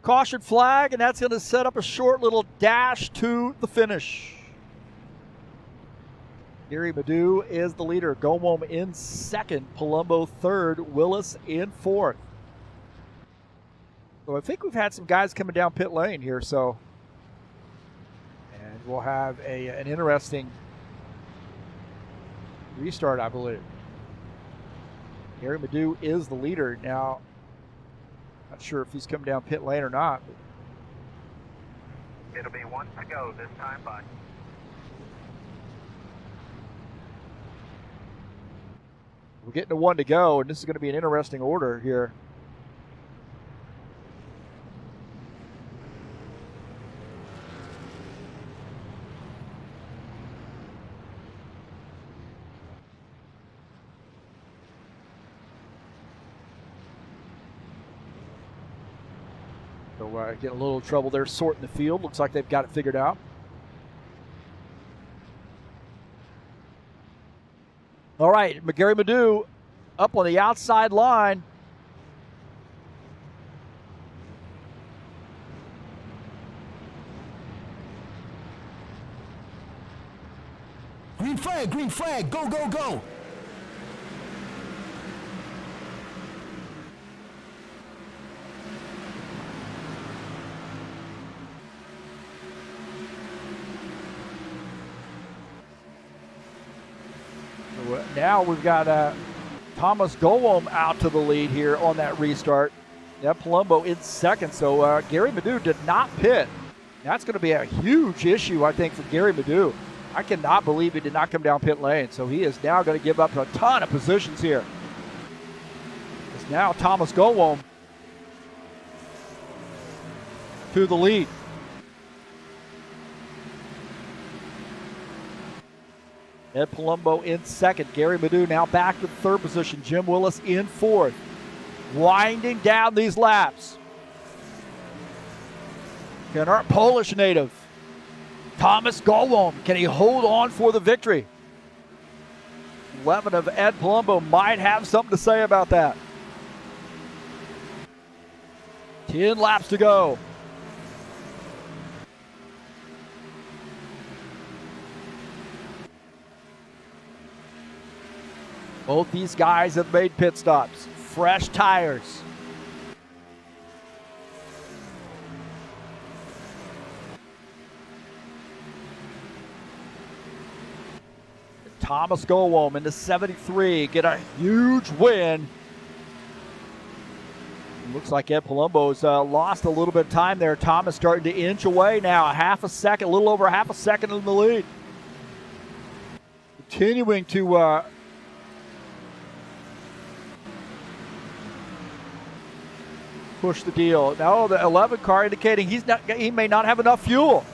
A: Caution flag, and that's going to set up a short little dash to the finish. Gary Madu is the leader. Gomom in second. Palumbo third. Willis in fourth. So I think we've had some guys coming down pit lane here, so. And we'll have an interesting restart, I believe. Gary Madu is the leader. Now, not sure if he's coming down pit lane or not.
F: It'll be 1 to go this time by.
A: We're getting to 1 to go, and this is going to be an interesting order here. So getting a little trouble there sorting the field. Looks like they've got it figured out. All right, Gary Madu up on the outside line.
E: Green flag, go, go, go.
A: Now we've got Thomas Golom out to the lead here on that restart. Yeah, Palumbo in second, so Gary Madu did not pit. That's going to be a huge issue, I think, for Gary Madu. I cannot believe he did not come down pit lane, so he is now going to give up a ton of positions here. It's now Thomas Golom to the lead. Ed Palumbo in second. Gary Madu now back to third position. Jim Willis in fourth. Winding down these laps. Can our Polish native, Thomas Golom, can he hold on for the victory? 11 of Ed Palumbo might have something to say about that. 10 laps to go. Both these guys have made pit stops. fresh tires. Thomas Gowom into 73, get a huge win. Looks like Ed Palumbo's lost a little bit of time there. Thomas starting to inch away now, a little over half a second in the lead. Continuing to push the deal. Now the 11 car indicating he may not have enough fuel.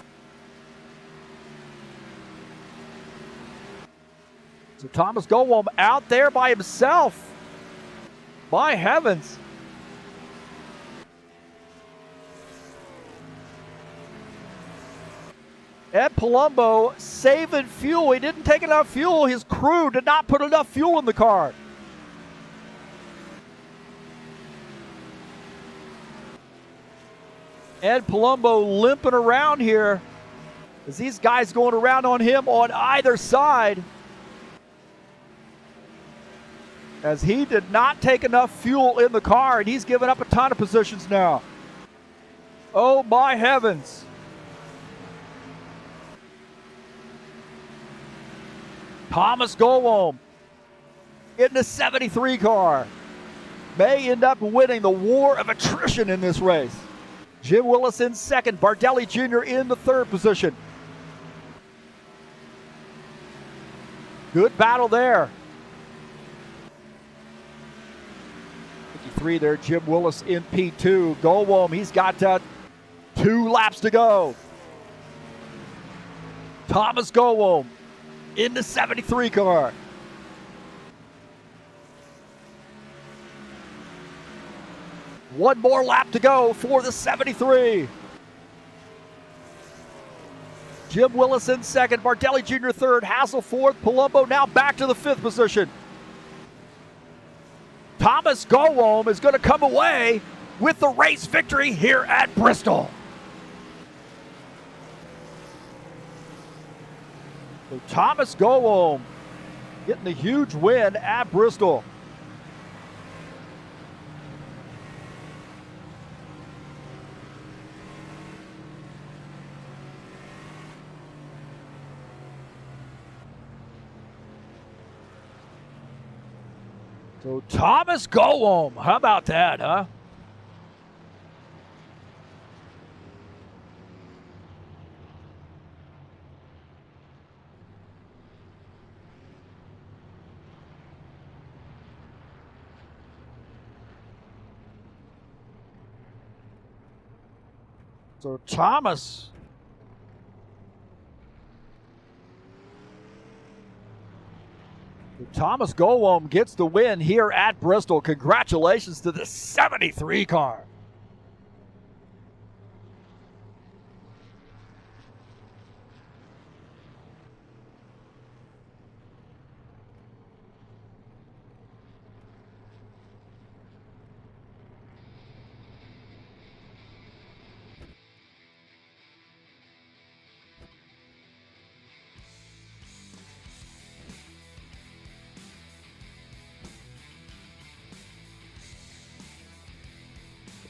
A: So Thomas Gowom out there by himself. My heavens. Ed Palumbo saving fuel. He didn't take enough fuel. His crew did not put enough fuel in the car. Ed Palumbo limping around here as these guys going around on him on either side, as he did not take enough fuel in the car, and he's given up a ton of positions now. Oh my heavens. Thomas Gowom in the 73 car may end up winning the war of attrition in this race. Jim Willis in second, Bardelli Jr. in the third position. Good battle there. 53 there, Jim Willis in P2. Gowom, he's got 2 laps to go. Thomas Gowom in the 73 car. One more lap to go for the 73. Jim Willis in second, Bardelli Jr. third, Hassel fourth, Palumbo now back to the 5th position. Thomas Gowom is going to come away with the race victory here at Bristol. So Thomas Gowom getting a huge win at Bristol. So Thomas Gowom, how about that, huh? So Thomas Gowom gets the win here at Bristol. Congratulations to the 73 car.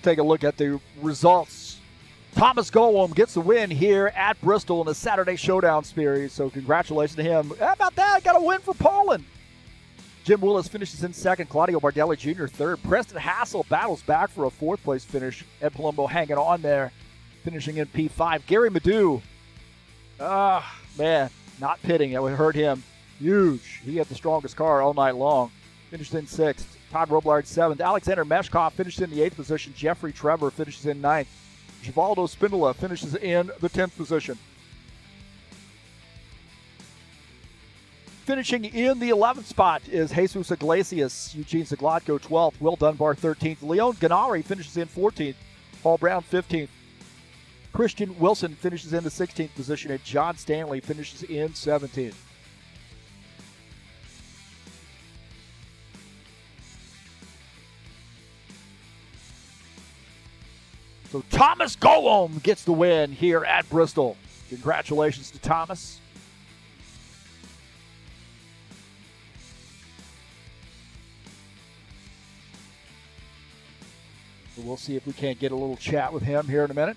A: Take a look at the results. Thomas Gowom gets the win here at Bristol in the Saturday Showdown series, so congratulations to him. How about that? Got a win for Poland. Jim Willis finishes in second, Claudio Bardelli Jr. third. Preston Hassel battles back for a 4th place finish. Ed Palumbo hanging on there, finishing in P5. Gary Madu, man, not pitting. That would hurt him. Huge. He had the strongest car all night long. Finished in 6th. Todd Robillard 7th. Alexander Meshkov finished in the 8th position. Jeffrey Trevor finishes in 9th. Givaldo Spindola finishes in the 10th position. Finishing in the 11th spot is Jesus Iglesias. Eugene Zaglotko 12th. Will Dunbar 13th. Leon Ganari finishes in 14th. Paul Brown 15th. Christian Wilson finishes in the 16th position. And John Stanley finishes in 17th. So Thomas Gowom gets the win here at Bristol. Congratulations to Thomas. We'll see if we can't get a little chat with him here in a minute.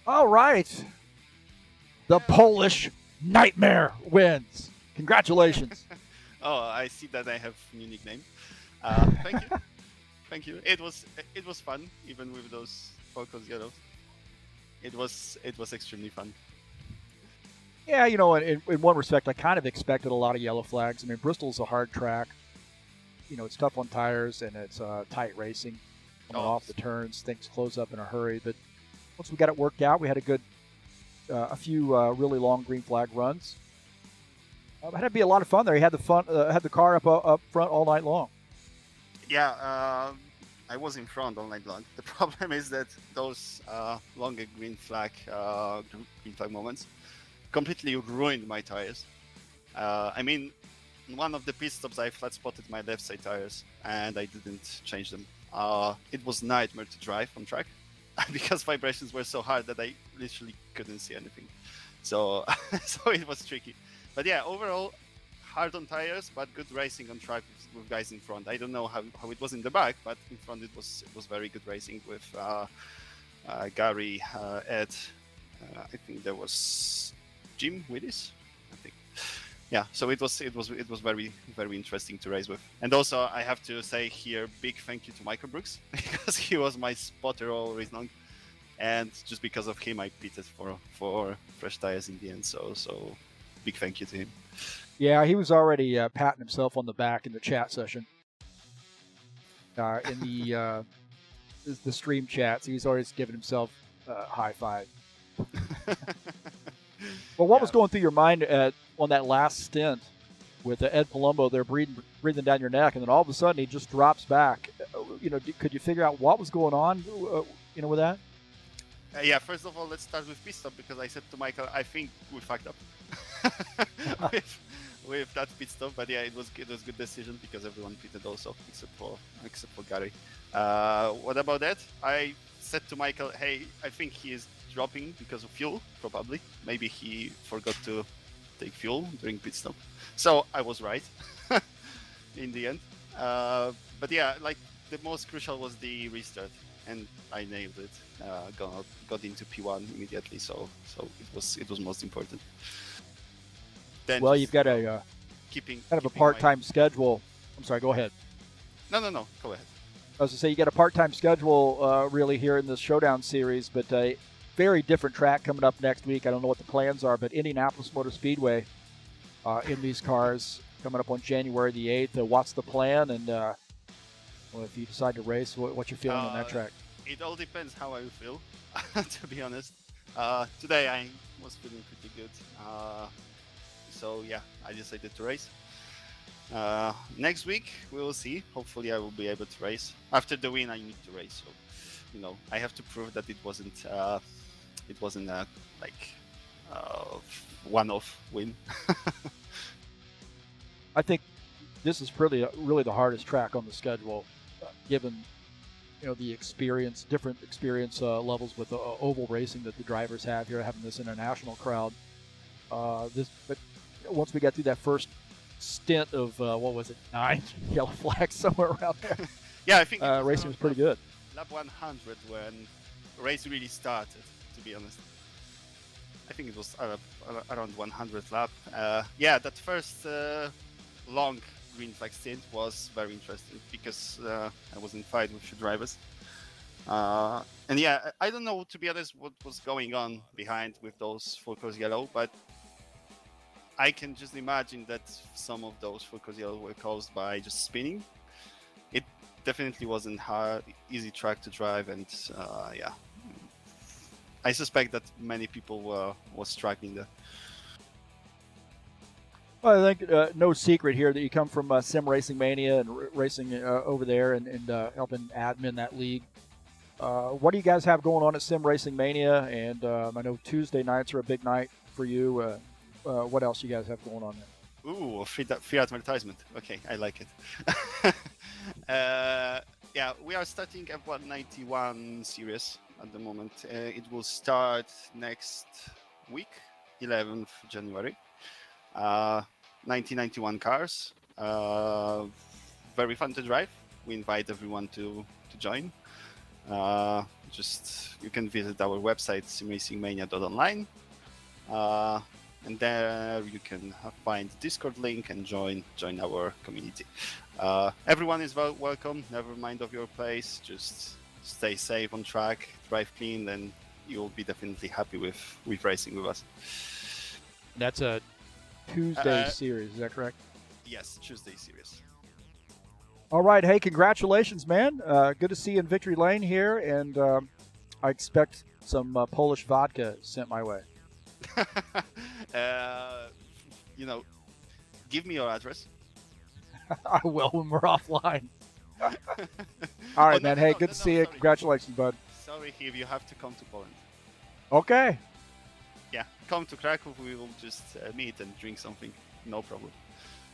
A: All right. The Polish Nightmare wins. Congratulations.
H: Oh, I see that I have new nickname. Thank you. Thank you. It was fun, even with those focus yellows. It was extremely fun.
A: Yeah, you know, in one respect, I kind of expected a lot of yellow flags. I mean, Bristol's a hard track. You know, it's tough on tires and it's tight racing. Coming off the turns, things close up in a hurry. But once we got it worked out, we had a few really long green flag runs. It had to be a lot of fun there. He had the car up front all night long.
H: Yeah, I was in front all night long. The problem is that those longer green flag moments completely ruined my tires. I mean, in one of the pit stops, I flat spotted my left side tires and I didn't change them. It was a nightmare to drive on track because vibrations were so hard that I literally couldn't see anything. So, so it was tricky. But yeah, overall, hard on tires, but good racing on track with guys in front. I don't know how it was in the back, but in front it was very good racing with Gary, Ed. I think there was Jim Willis, I think. Yeah, so it was very, very interesting to race with. And also I have to say here big thank you to Michael Brooks because he was my spotter all race long, and just because of him I pitted for fresh tires in the end. So big thank you to him.
A: Yeah, he was already patting himself on the back in the chat session. In the stream chats, he was always giving himself a high five. Well, what was going through your mind on that last stint with Ed Palumbo there breathing down your neck, and then all of a sudden he just drops back? You know, could you figure out what was going on? You know, with that?
H: Yeah, first of all, let's start with pit stop because I said to Michael, I think we fucked up with that pit stop. But yeah, it was a good decision because everyone pitted also except for Gary. What about that? I said to Michael, hey, I think he is dropping because of fuel, probably. Maybe he forgot to take fuel during pit stop. So I was right in the end. But yeah, like the most crucial was the restart, and I nailed it. Got into P1 immediately, so it was most important. Then
A: well, you've got a kind of a part-time schedule. I'm sorry, go ahead.
H: No, go ahead.
A: I was going to say, you got a part-time schedule really here in this Showdown series, but a very different track coming up next week. I don't know what the plans are, but Indianapolis Motor Speedway in these cars coming up on January the 8th. What's the plan? And well, if you decide to race, what's your feeling on that track?
H: It all depends how I feel, to be honest. Today I was feeling pretty good. So yeah, I decided to race. Next week we will see. Hopefully I will be able to race. After the win I need to race, so you know I have to prove that it wasn't a one-off win.
A: I think this is really the hardest track on the schedule, given the different experience levels with the oval racing that the drivers have here, having this international crowd. But once we got through that first stint of 9 yellow flags somewhere around there.
H: Yeah, I think
A: racing was pretty good.
H: Lap 100 when race really started, to be honest. I think it was around 100th lap. Yeah, that first long green flag stint was very interesting because I was in fight with few drivers. And yeah, I don't know, to be honest, what was going on behind with those full course yellow, but I can just imagine that some of those full course yellow were caused by just spinning. It definitely wasn't easy track to drive, and yeah, I suspect that many people were struggling there.
A: Well, I think no secret here that you come from Sim Racing Mania and racing over there and helping admin that league. What do you guys have going on at Sim Racing Mania? And I know Tuesday nights are a big night for you. What else you guys have going on there?
H: Ooh, free advertisement. Okay, I like it. Yeah, we are starting F191 series at the moment. It will start next week, 11th January. 1991 cars. Very fun to drive. We invite everyone to join. Just you can visit our website simracingmania.online. And there you can find the Discord link and join our community. Everyone is welcome. Never mind of your place. Just stay safe on track, drive clean, and you'll be definitely happy with racing with us.
A: That's a Tuesday series. Is that correct?
H: Yes, Tuesday series.
A: All right. Hey, congratulations, man. Good to see you in Victory Lane here, and I expect some Polish vodka sent my way.
H: Give me your address.
A: I will when we're offline. All right, man. Hey, good to see you.
H: Sorry.
A: Congratulations, bud.
H: Sorry, Heath, you have to come to Poland.
A: Okay.
H: Yeah, come to Krakow. We will just meet and drink something. No problem.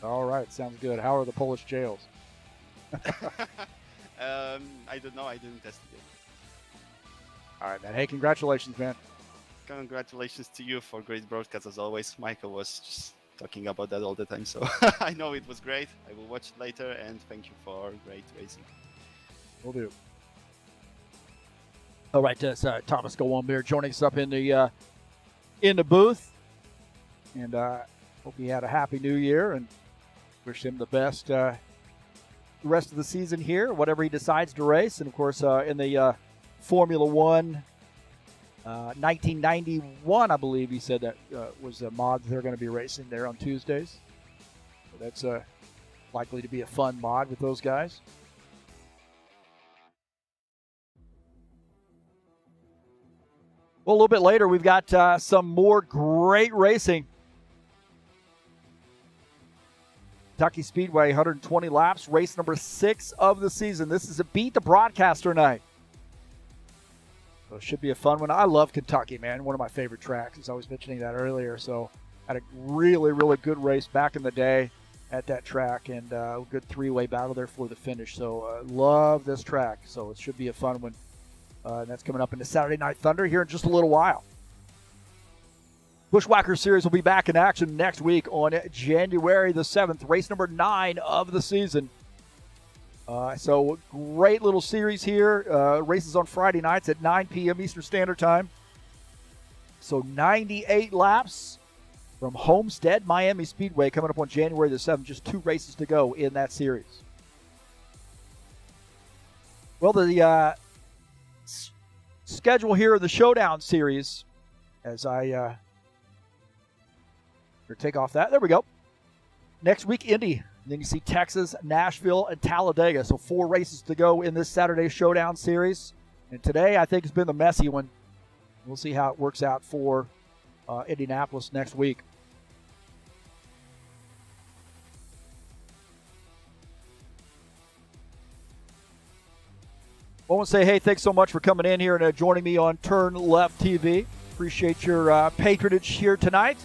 A: All right. Sounds good. How are the Polish jails?
H: I don't know. I didn't test it yet.
A: All right, man. Hey, congratulations, man.
H: Congratulations to you for great broadcast as always. Michael was just talking about that all the time, so I know it was great. I will watch it later, and thank you for great racing.
A: Will do. All right, Thomas Goldbeer joining us up in the booth, and hope he had a happy New Year, and wish him the best the rest of the season here, whatever he decides to race, and of course in the Formula One. 1991, I believe he said that was a mod they're going to be racing there on Tuesdays. So that's likely to be a fun mod with those guys. Well, a little bit later, we've got some more great racing. Kentucky Speedway, 120 laps, race number 6 of the season. This is a Beat the Broadcaster night. So it should be a fun one. I love Kentucky, man. One of my favorite tracks. I was mentioning that earlier. So had a really, really good race back in the day at that track, and a good three-way battle there for the finish. So love this track. So it should be a fun one. And that's coming up into Saturday Night Thunder here in just a little while. Bushwhacker Series will be back in action next week on January the 7th, race number 9 of the season. So great little series here. Races on Friday nights at 9 p.m. Eastern Standard Time. So 98 laps from Homestead Miami Speedway coming up on January the 7th. Just 2 races to go in that series. Well, the schedule here of the Showdown series, as I take off that. There we go. Next week, Indy. And then you see Texas, Nashville, and Talladega. So 4 races to go in this Saturday Showdown series. And today, I think, has been the messy one. We'll see how it works out for Indianapolis next week. I want to say, hey, thanks so much for coming in here and joining me on TurnLeftTV. Appreciate your patronage here tonight.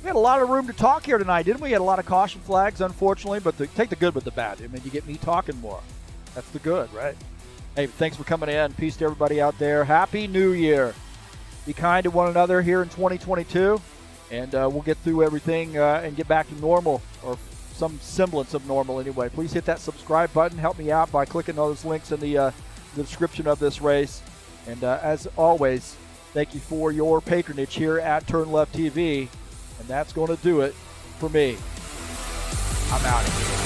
A: We had a lot of room to talk here tonight, didn't we? We had a lot of caution flags, unfortunately, but take the good with the bad. I mean, you get me talking more. That's the good, right? Hey, thanks for coming in. Peace to everybody out there. Happy New Year. Be kind to one another here in 2022, and we'll get through everything and get back to normal, or some semblance of normal anyway. Please hit that subscribe button. Help me out by clicking those links in the description of this race. And as always, thank you for your patronage here at TurnLeftTV. And that's going to do it for me. I'm out of here.